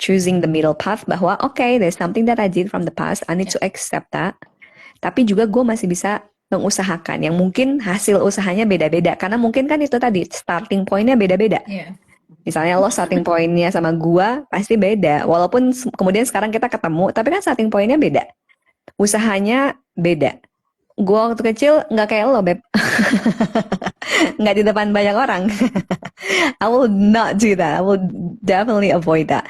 choosing the middle path bahwa okay, there's something that I did from the past, I need Yeah. to accept that. Tapi juga gue masih bisa mengusahakan yang mungkin hasil usahanya beda-beda karena mungkin kan itu tadi starting pointnya beda-beda. Yeah. Misalnya lo starting pointnya sama gue pasti beda, walaupun kemudian sekarang kita ketemu, tapi kan starting pointnya beda, usahanya beda. Gue waktu kecil nggak kayak lo, Beb. Nggak di depan banyak orang. I will not do that. I will definitely avoid that.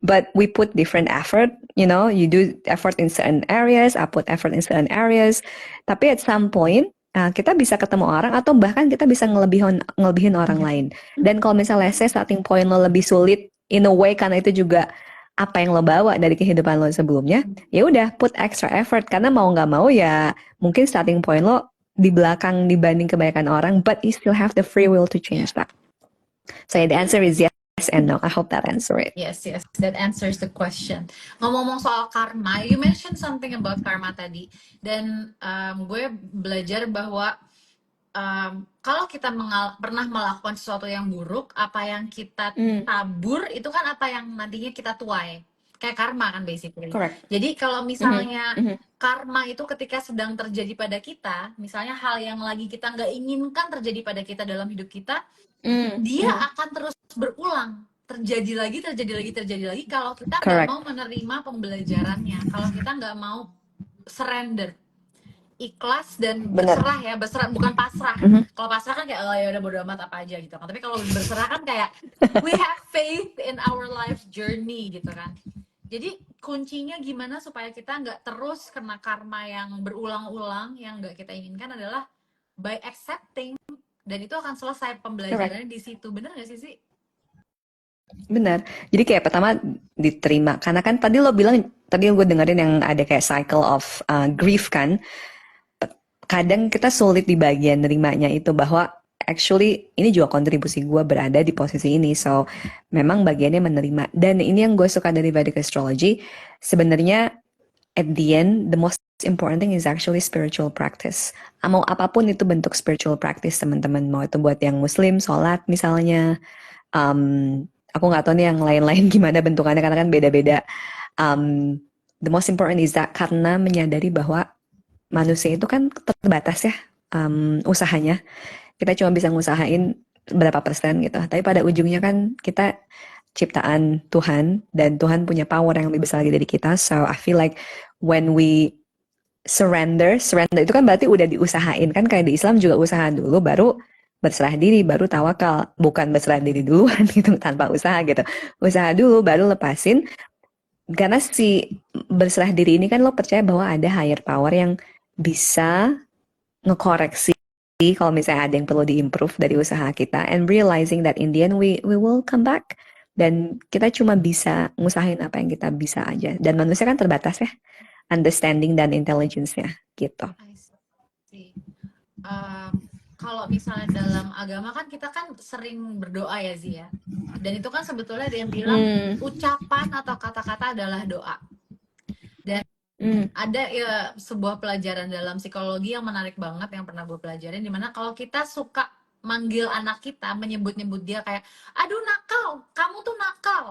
But we put different effort, you do effort in certain areas, I put effort in certain areas. Tapi at some point, kita bisa ketemu orang atau bahkan kita bisa ngelebihin orang lain. Dan kalau misalnya saya starting point lo lebih sulit, in a way karena itu juga apa yang lo bawa dari kehidupan lo sebelumnya, ya udah put extra effort karena mau nggak mau ya mungkin starting point lo di belakang dibanding kebanyakan orang, but you still have the free will to change Yeah. that. So the answer is yes and no. I hope that answer it. Yes, that answers the question. Ngomong-ngomong soal karma, you mentioned something about karma tadi, dan gue belajar bahwa kalau kita pernah melakukan sesuatu yang buruk, apa yang kita tabur itu kan apa yang nantinya kita tuai. Kayak karma kan basically. Correct. Jadi kalau misalnya karma itu ketika sedang terjadi pada kita, misalnya hal yang lagi kita nggak inginkan terjadi pada kita dalam hidup kita, dia akan terus berulang. Terjadi lagi kalau kita nggak Correct. mau menerima pembelajarannya. Kalau kita nggak mau surrender, ikhlas dan Bener. berserah ya, berserah bukan pasrah. Kalau pasrah kan kayak oh ya udah bodo amat apa aja gitu kan. Tapi kalau berserah kan kayak we have faith in our life journey gitu kan. Jadi kuncinya gimana supaya kita nggak terus kena karma yang berulang-ulang yang nggak kita inginkan adalah by accepting, dan itu akan selesai pembelajarannya di situ. Bener nggak sih? Benar. Jadi kayak pertama diterima. Karena kan tadi lo bilang, tadi gue dengerin yang ada kayak cycle of grief kan. Kadang kita sulit di bagian nerimanya itu bahwa actually ini juga kontribusi gue berada di posisi ini. So memang bagiannya menerima. Dan ini yang gue suka dari Vedic Astrology. Sebenarnya at the end, the most important thing is actually spiritual practice. Mau apapun itu bentuk spiritual practice teman-teman. Mau itu buat yang Muslim, sholat misalnya. Aku nggak tahu nih yang lain-lain gimana bentukannya karena kan beda-beda. The most important is that karena menyadari bahwa manusia itu kan terbatas ya usahanya. Kita cuma bisa ngusahain berapa persen gitu. Tapi pada ujungnya kan kita ciptaan Tuhan dan Tuhan punya power yang lebih besar lagi dari kita. So I feel like when we surrender itu kan berarti udah diusahain kan, kayak di Islam juga usaha dulu baru berserah diri, baru tawakal, bukan berserah diri duluan gitu tanpa usaha gitu. Usaha dulu baru lepasin, karena si berserah diri ini kan lo percaya bahwa ada higher power yang bisa ngekoreksi kalau misalnya ada yang perlu diimprove dari usaha kita, and realizing that in the end we will come back, dan kita cuma bisa ngusahain apa yang kita bisa aja, dan manusia kan terbatas ya understanding dan intelligence-nya gitu. I see. Kalau misalnya dalam agama kan kita kan sering berdoa ya Zia, dan itu kan sebetulnya ada yang bilang ucapan atau kata-kata adalah doa. Dan ada ya sebuah pelajaran dalam psikologi yang menarik banget yang pernah gue pelajarin, dimana kalau kita suka manggil anak kita, menyebut-nyebut dia kayak aduh nakal, kamu tuh nakal,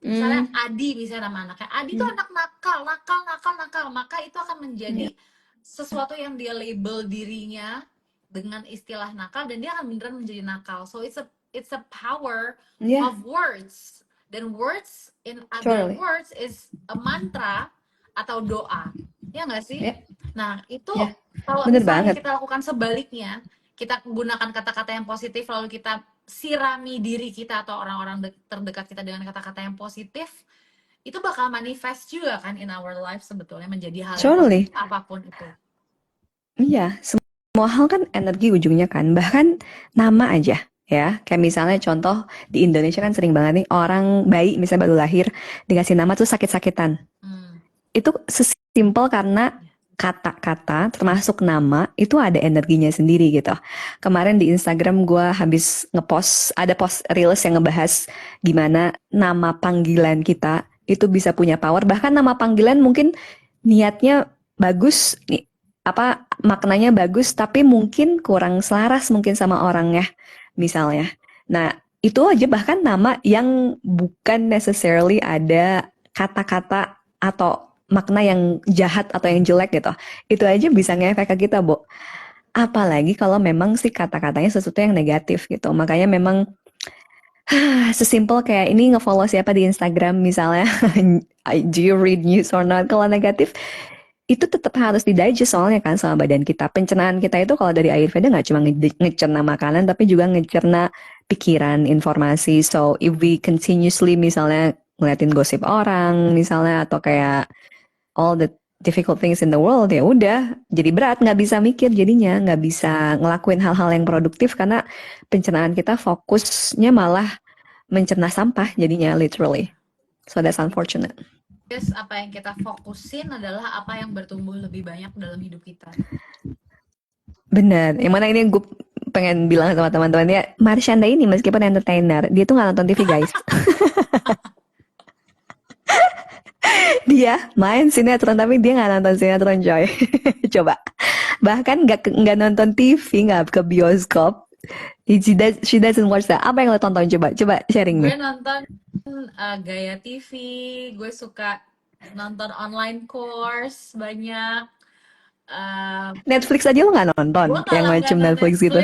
misalnya Adi, misalnya nama anaknya Adi tuh anak nakal, maka itu akan menjadi sesuatu yang dia label dirinya dengan istilah nakal, dan dia akan beneran menjadi nakal. So it's a power of words, dan words in other words is a mantra atau doa, ya nggak sih? Nah itu kalau misalnya kita lakukan sebaliknya, kita gunakan kata-kata yang positif lalu kita sirami diri kita atau orang-orang terdekat kita dengan kata-kata yang positif, itu bakal manifest juga kan in our life sebetulnya menjadi hal yang positif apapun itu. Iya, semua hal kan energi ujungnya kan, bahkan nama aja ya, kayak misalnya contoh di Indonesia kan sering banget nih orang bayi misalnya baru lahir dikasih nama tuh sakit-sakitan. Itu sesimpel karena kata-kata termasuk nama itu ada energinya sendiri gitu. Kemarin di Instagram gue habis ngepost, ada post reels yang ngebahas gimana nama panggilan kita itu bisa punya power. Bahkan nama panggilan mungkin niatnya bagus nih, apa maknanya bagus, tapi mungkin kurang selaras mungkin sama orangnya misalnya. Nah itu aja, bahkan nama yang bukan necessarily ada kata-kata atau makna yang jahat atau yang jelek gitu, itu aja bisa ngefek ke kita, Bo. Apalagi kalau memang sih kata-katanya sesuatu yang negatif gitu. Makanya memang sesimpel kayak ini ngefollow siapa di Instagram misalnya, do you read news or not? Kalau negatif itu tetap harus didigest soalnya kan sama badan kita. Pencernaan kita itu kalau dari Ayurveda nggak cuma ngecerna makanan, tapi juga ngecerna pikiran, informasi. So if we continuously misalnya ngeliatin gosip orang misalnya, atau kayak all the difficult things in the world, ya udah jadi berat, nggak bisa mikir jadinya, nggak bisa ngelakuin hal-hal yang produktif karena pencernaan kita fokusnya malah mencerna sampah jadinya, literally. So that's unfortunate. Yes, apa yang kita fokusin adalah apa yang bertumbuh lebih banyak dalam hidup kita. Bener, yang mana ini gue pengen bilang sama teman-teman ya, Marshanda ini meskipun entertainer, dia tuh nggak nonton TV guys. Dia main sinetron tapi dia nggak nonton sinetron, coy. Coba, bahkan nggak nonton TV, nggak ke bioskop. She doesn't watch that. Apa yang lo tonton? Coba sharing nih. Gue nonton Gaya TV, gue suka nonton online course banyak. Netflix aja lo nggak nonton? Yang macam Netflix gitu?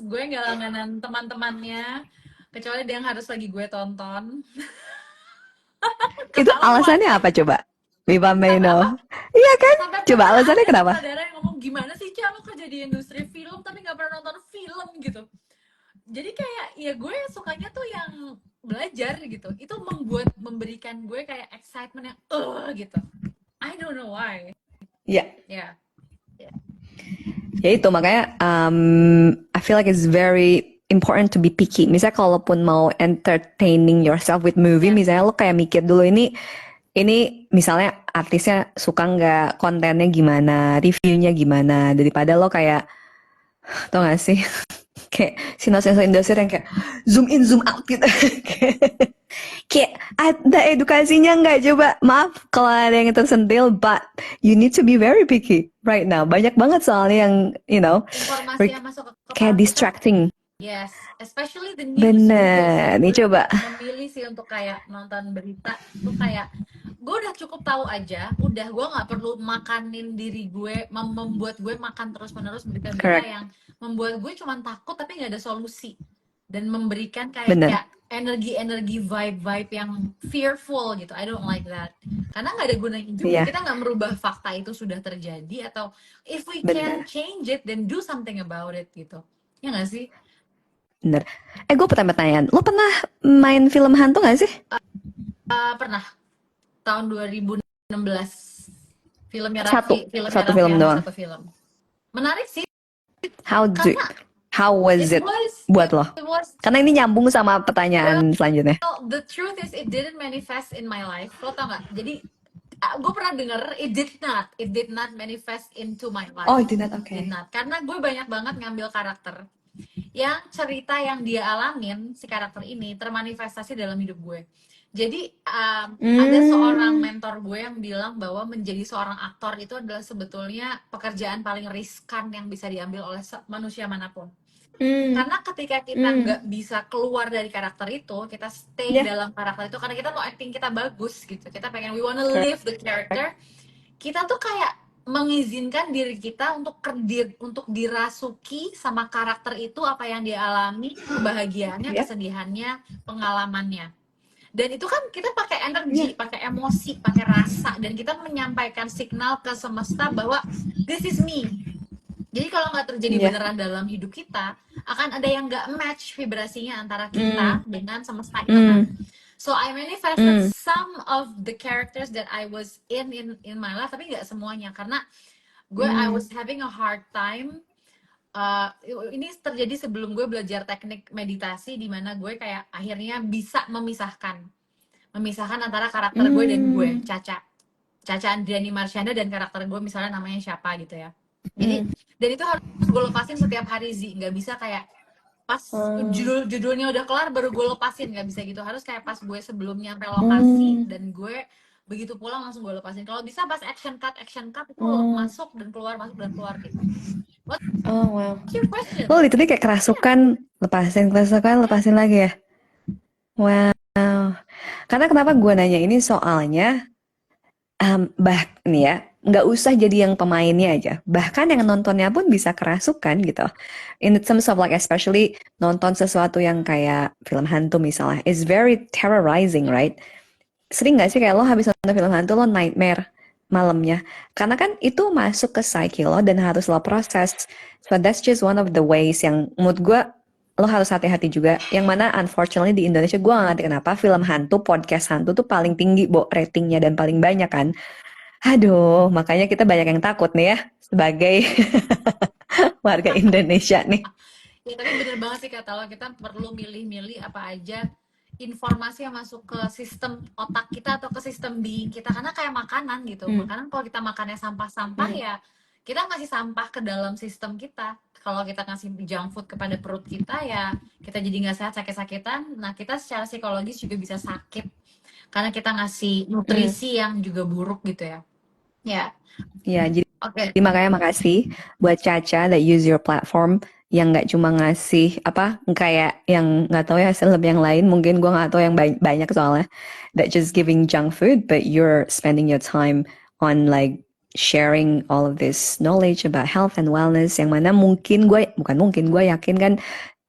Gue nggak langganan teman-temannya, kecuali dia yang harus lagi gue tonton. Itu alasannya apa coba? Viva may know. Iya kan? Coba alasannya kenapa? Saudara yang ngomong, gimana sih Ca, lo kerja di industri film tapi nggak pernah nonton film gitu. Jadi kayak ya gue sukanya tuh yang belajar gitu. Itu memberikan gue kayak excitement yang gitu. I don't know why. Iya. Ya. Ya itu makanya I feel like it's very important to be picky. Misalnya kalaupun mau entertaining yourself with movie, Yeah. misalnya lo kayak mikir dulu ini misalnya artisnya suka nggak, kontennya gimana, reviewnya gimana, daripada lo kayak, tau gak sih, kayak sinopsis Indosiar yang kayak zoom in zoom out gitu. Kayak ada edukasinya nggak, coba? Maaf kalau ada yang tersentil, but you need to be very picky right now. Banyak banget soalnya yang Informasi yang masuk ke kepala kayak kita. distracting. Yes, especially the news. Bener, nih Gue coba. memilih sih untuk kayak nonton berita tuh kayak gue udah cukup tahu aja, udah gue nggak perlu makanin diri gue, membuat gue makan terus-menerus berita-berita Correct. yang membuat gue cuman takut tapi nggak ada solusi dan memberikan Bener. kayak energi vibe yang fearful gitu. I don't like that karena nggak ada gunanya juga. Iya, Kita nggak merubah fakta itu sudah terjadi, atau if we can bener, change it then do something about it gitu, ya nggak sih? bener. Gue pertanyaan, lo pernah main film hantu gak sih? Pernah tahun 2016, filmnya Satu Raffi film Ahmad, doang. satu film. Menarik sih How was it buat lo? it was Karena ini nyambung sama pertanyaan selanjutnya. well, the truth is it didn't manifest in my life. Lo tau gak? Jadi gue pernah denger it did not manifest into my life. Oh, it did not, okay. Did not. Karena gue banyak banget ngambil karakter yang cerita yang dia alamin, si karakter ini termanifestasi dalam hidup gue. Jadi ada seorang mentor gue yang bilang bahwa menjadi seorang aktor itu adalah sebetulnya pekerjaan paling riskan yang bisa diambil oleh manusia manapun. Karena ketika kita nggak bisa keluar dari karakter itu, kita stay dalam karakter itu karena kita mau acting kita bagus gitu, kita pengen we wanna live the character, kita tuh kayak mengizinkan diri kita untuk dirasuki sama karakter itu, apa yang dia alami, kebahagiaannya, kesedihannya, pengalamannya. Dan itu kan kita pakai energi, pakai emosi, pakai rasa, dan kita menyampaikan signal ke semesta bahwa this is me. Jadi kalau nggak terjadi beneran dalam hidup kita, akan ada yang nggak match vibrasinya antara kita dengan semesta itu kan. So I manifested some of the characters that I was in my life, tapi nggak semuanya karena I was having a hard time. Ini terjadi sebelum gue belajar teknik meditasi, di mana gue kayak akhirnya bisa memisahkan antara karakter gue dan gue, Caca Andriani Marsyanda, dan karakter gue misalnya namanya siapa gitu ya. Jadi dan itu harus gue lepasin setiap hari Zi, nggak bisa kayak pas judulnya udah kelar baru gue lepasin, nggak bisa gitu, harus kayak pas gue sebelum nyampe lokasi dan gue begitu pulang langsung gue lepasin. Kalau bisa pas action cut itu masuk dan keluar gitu. Oh wow. What's your question? Lo itu kayak kerasukan, lepasin lagi ya. Wow. Karena kenapa gue nanya ini, soalnya nih ya, nggak usah jadi yang pemainnya aja, bahkan yang nontonnya pun bisa kerasukan gitu. In terms of like especially nonton sesuatu yang kayak film hantu misalnya, is very terrorizing, right? Sering nggak sih kayak lo habis nonton film hantu lo nightmare malamnya, karena kan itu masuk ke psyche lo dan harus lo proses. So that's just one of the ways yang menurut gue lo harus hati-hati juga, yang mana unfortunately di Indonesia gue gak ngerti kenapa film hantu, podcast hantu tuh paling tinggi ratingnya dan paling banyak kan. Aduh, makanya kita banyak yang takut nih ya sebagai warga Indonesia nih. Ya tapi bener banget sih kata lo, kita perlu milih-milih apa aja informasi yang masuk ke sistem otak kita atau ke sistem being kita, karena kayak makanan gitu. Makanan kalau kita makannya sampah-sampah ya kita ngasih sampah ke dalam sistem kita. Kalau kita ngasih junk food kepada perut kita ya kita jadi nggak sehat, sakit-sakitan. Nah kita secara psikologis juga bisa sakit karena kita ngasih nutrisi yang juga buruk gitu ya. Ya, jadi makanya makasih buat Caca that use your platform yang nggak cuma ngasih kayak yang nggak tahu ya seleb yang lain, mungkin gue nggak tahu yang banyak soalnya, that just giving junk food, but you're spending your time on like sharing all of this knowledge about health and wellness, yang mana gue yakin kan,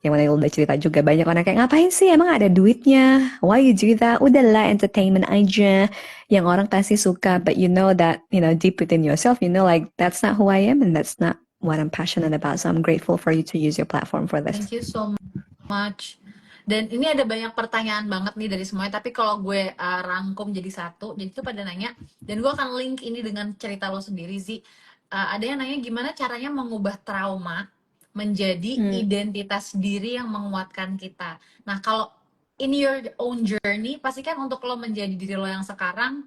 yang mana udah cerita juga banyak orang kayak, ngapain sih emang ada duitnya, why you do that, udahlah entertainment aja yang orang pasti suka, but you know that deep within yourself like that's not who I am and that's not what I'm passionate about. So I'm grateful for you to use your platform for this. Thank you so much. Dan ini ada banyak pertanyaan banget nih dari semuanya, tapi kalau gue rangkum jadi satu, jadi itu pada nanya, dan gue akan link ini dengan cerita lo sendiri sih. Ada yang nanya gimana caranya mengubah trauma menjadi identitas diri yang menguatkan kita. Nah, kalau in your own journey, pasti kan untuk lo menjadi diri lo yang sekarang,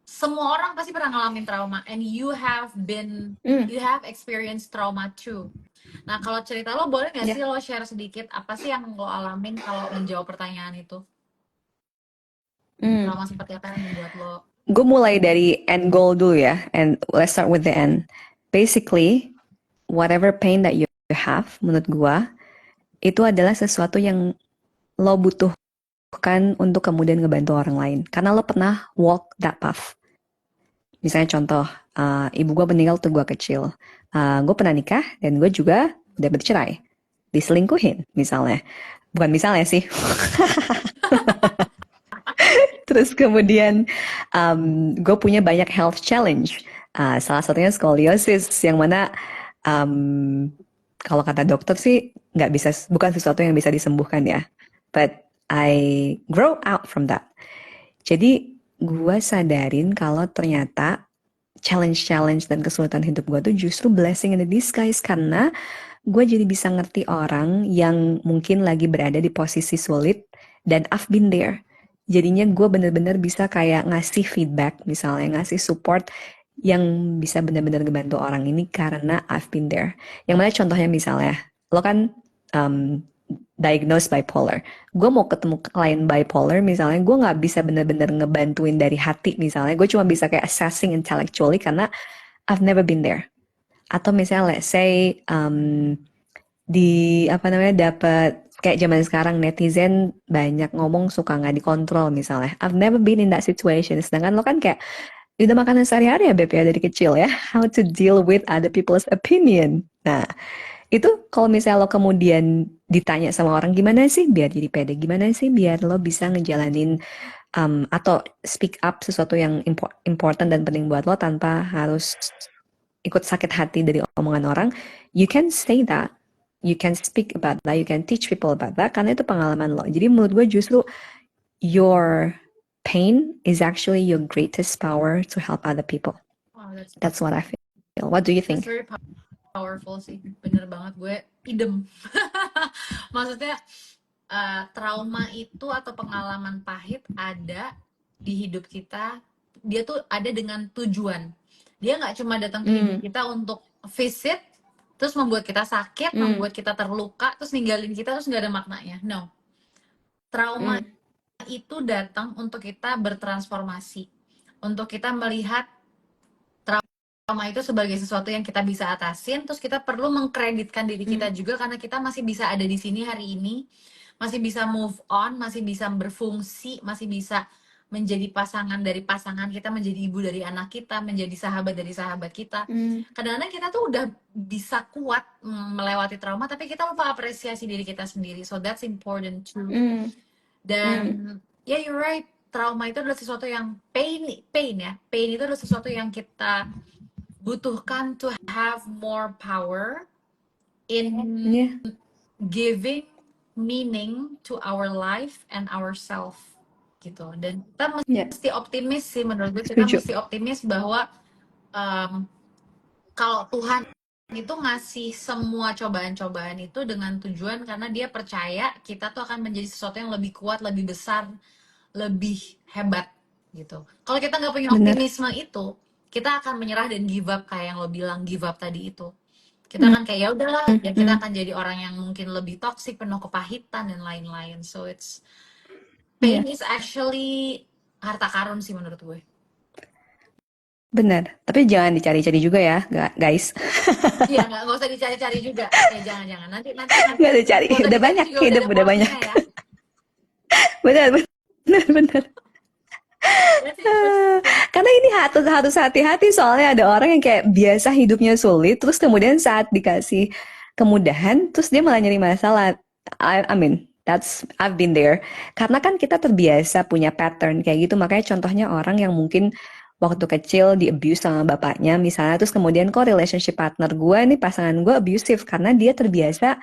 semua orang pasti pernah ngalamin trauma, and you have experienced trauma too. Nah, kalau cerita lo, boleh nggak sih lo share sedikit apa sih yang lo alamin kalau menjawab pertanyaan itu? Trauma seperti apa yang membuat lo? Gue mulai dari end goal dulu ya, and let's start with the end. Basically, whatever pain that you have, menurut gue, itu adalah sesuatu yang lo butuhkan untuk kemudian ngebantu orang lain. Karena lo pernah walk that path. Misalnya contoh, ibu gue meninggal tuh gue kecil. Gue pernah nikah dan gue juga udah bercerai. Diselingkuhin misalnya. Bukan misalnya sih. Terus kemudian gue punya banyak health challenge. Salah satunya scoliosis yang mana kalau kata dokter sih nggak bisa, bukan sesuatu yang bisa disembuhkan ya. But I grow out from that. Jadi gue sadarin kalau ternyata challenge dan kesulitan hidup gue tuh justru blessing in the disguise, karena gue jadi bisa ngerti orang yang mungkin lagi berada di posisi sulit dan I've been there. Jadinya gue bener-bener bisa kayak ngasih feedback, misalnya ngasih support yang bisa bener-bener ngebantu orang ini karena I've been there. Yang mana contohnya misalnya, lo kan diagnosed bipolar. Gue mau ketemu klien bipolar misalnya, gue nggak bisa bener-bener ngebantuin dari hati misalnya. Gue cuma bisa kayak assessing intellectually karena I've never been there. Atau misalnya let's say di apa namanya dapat kayak zaman sekarang netizen banyak ngomong suka nggak dikontrol misalnya. I've never been in that situation. Sedangkan lo kan kayak udah makanan sehari-hari ya Beb ya dari kecil ya. How to deal with other people's opinion. Nah, itu kalau misalnya lo kemudian ditanya sama orang gimana sih biar jadi pede, gimana sih biar lo bisa ngejalanin atau speak up sesuatu yang important dan penting buat lo tanpa harus ikut sakit hati dari omongan orang, you can say that, you can speak about that, you can teach people about that, karena itu pengalaman lo. Jadi menurut gue justru your pain is actually your greatest power to help other people. Wow, that's what I feel. What do you think? That's very powerful sih, bener banget, gue idem. Maksudnya trauma itu atau pengalaman pahit ada di hidup kita, dia tuh ada dengan tujuan. Dia nggak cuma datang ke hidup kita untuk visit, terus membuat kita sakit, membuat kita terluka, terus ninggalin kita, terus nggak ada maknanya. No, trauma itu datang untuk kita bertransformasi, untuk kita melihat trauma itu sebagai sesuatu yang kita bisa atasin, terus kita perlu mengkreditkan diri kita juga karena kita masih bisa ada di sini hari ini, masih bisa move on, masih bisa berfungsi, masih bisa menjadi pasangan dari pasangan kita, menjadi ibu dari anak kita, menjadi sahabat dari sahabat kita. Kadang-kadang kita tuh udah bisa kuat melewati trauma, tapi kita lupa apresiasi diri kita sendiri. So that's important too. Dan yeah, you're right, trauma itu adalah sesuatu yang pain itu adalah sesuatu yang kita butuhkan to have more power in giving meaning to our life and ourselves gitu. Dan kita mesti optimis sih, menurut gue kita mesti optimis bahwa kalau Tuhan itu ngasih semua cobaan-cobaan itu dengan tujuan karena dia percaya kita tuh akan menjadi sesuatu yang lebih kuat, lebih besar, lebih hebat gitu. Kalau kita nggak punya optimisme itu, kita akan menyerah dan give up, kayak yang lo bilang give up tadi itu. Kita akan kayak ya udahlah, dan kita akan jadi orang yang mungkin lebih toksik, penuh kepahitan dan lain-lain. So it's pain is actually harta karun sih menurut gue. Bener, tapi jangan dicari-cari juga ya, guys. Iya, nggak usah dicari-cari juga. Ya jangan. Nanti nggak dicari, udah banyak, hidup udah banyak. Ya. bener. Karena ini harus hati-hati, soalnya ada orang yang kayak biasa hidupnya sulit, terus kemudian saat dikasih kemudahan, terus dia malah nyari masalah. I mean, I've been there. Karena kan kita terbiasa punya pattern kayak gitu, makanya contohnya orang yang mungkin waktu kecil di abuse sama bapaknya misalnya, terus kemudian kok relationship partner gue nih, pasangan gue abusive karena dia terbiasa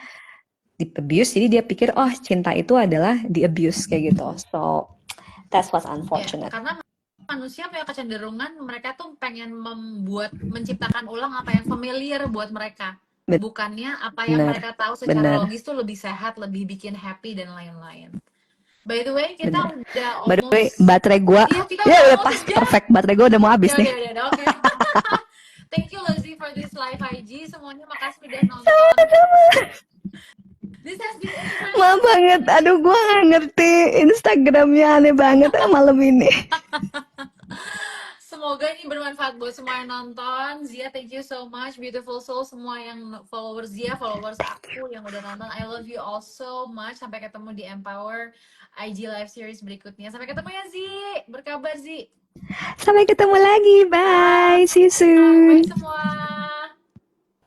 di abuse, jadi dia pikir oh cinta itu adalah di abuse kayak gitu. So that's what's unfortunate. Karena manusia punya kecenderungan mereka tuh pengen menciptakan ulang apa yang familiar buat mereka. bukannya apa yang Bener, mereka tahu secara bener, logis tuh lebih sehat, lebih bikin happy dan lain-lain. By the way, kita bener. udah By the way, almost, baterai gua, iya kita ya udah udah almost pas, sejam. perfect. Baterai gua udah mau habis Ya nih. udah, oke. Thank you Lizzy for this live IG. Semuanya makasih udah nonton. This has been interesting. Maaf banget, aduh gua nggak ngerti Instagramnya aneh banget malam ini. Semoga ini bermanfaat buat semua yang nonton. Zia, thank you so much. Beautiful soul, semua yang followers Zia, followers aku yang udah nonton. I love you all so much. Sampai ketemu di Empower IG Live Series berikutnya. Sampai ketemu ya Zi. Berkabar Zi. Sampai ketemu lagi, bye, see you Bye soon. semua.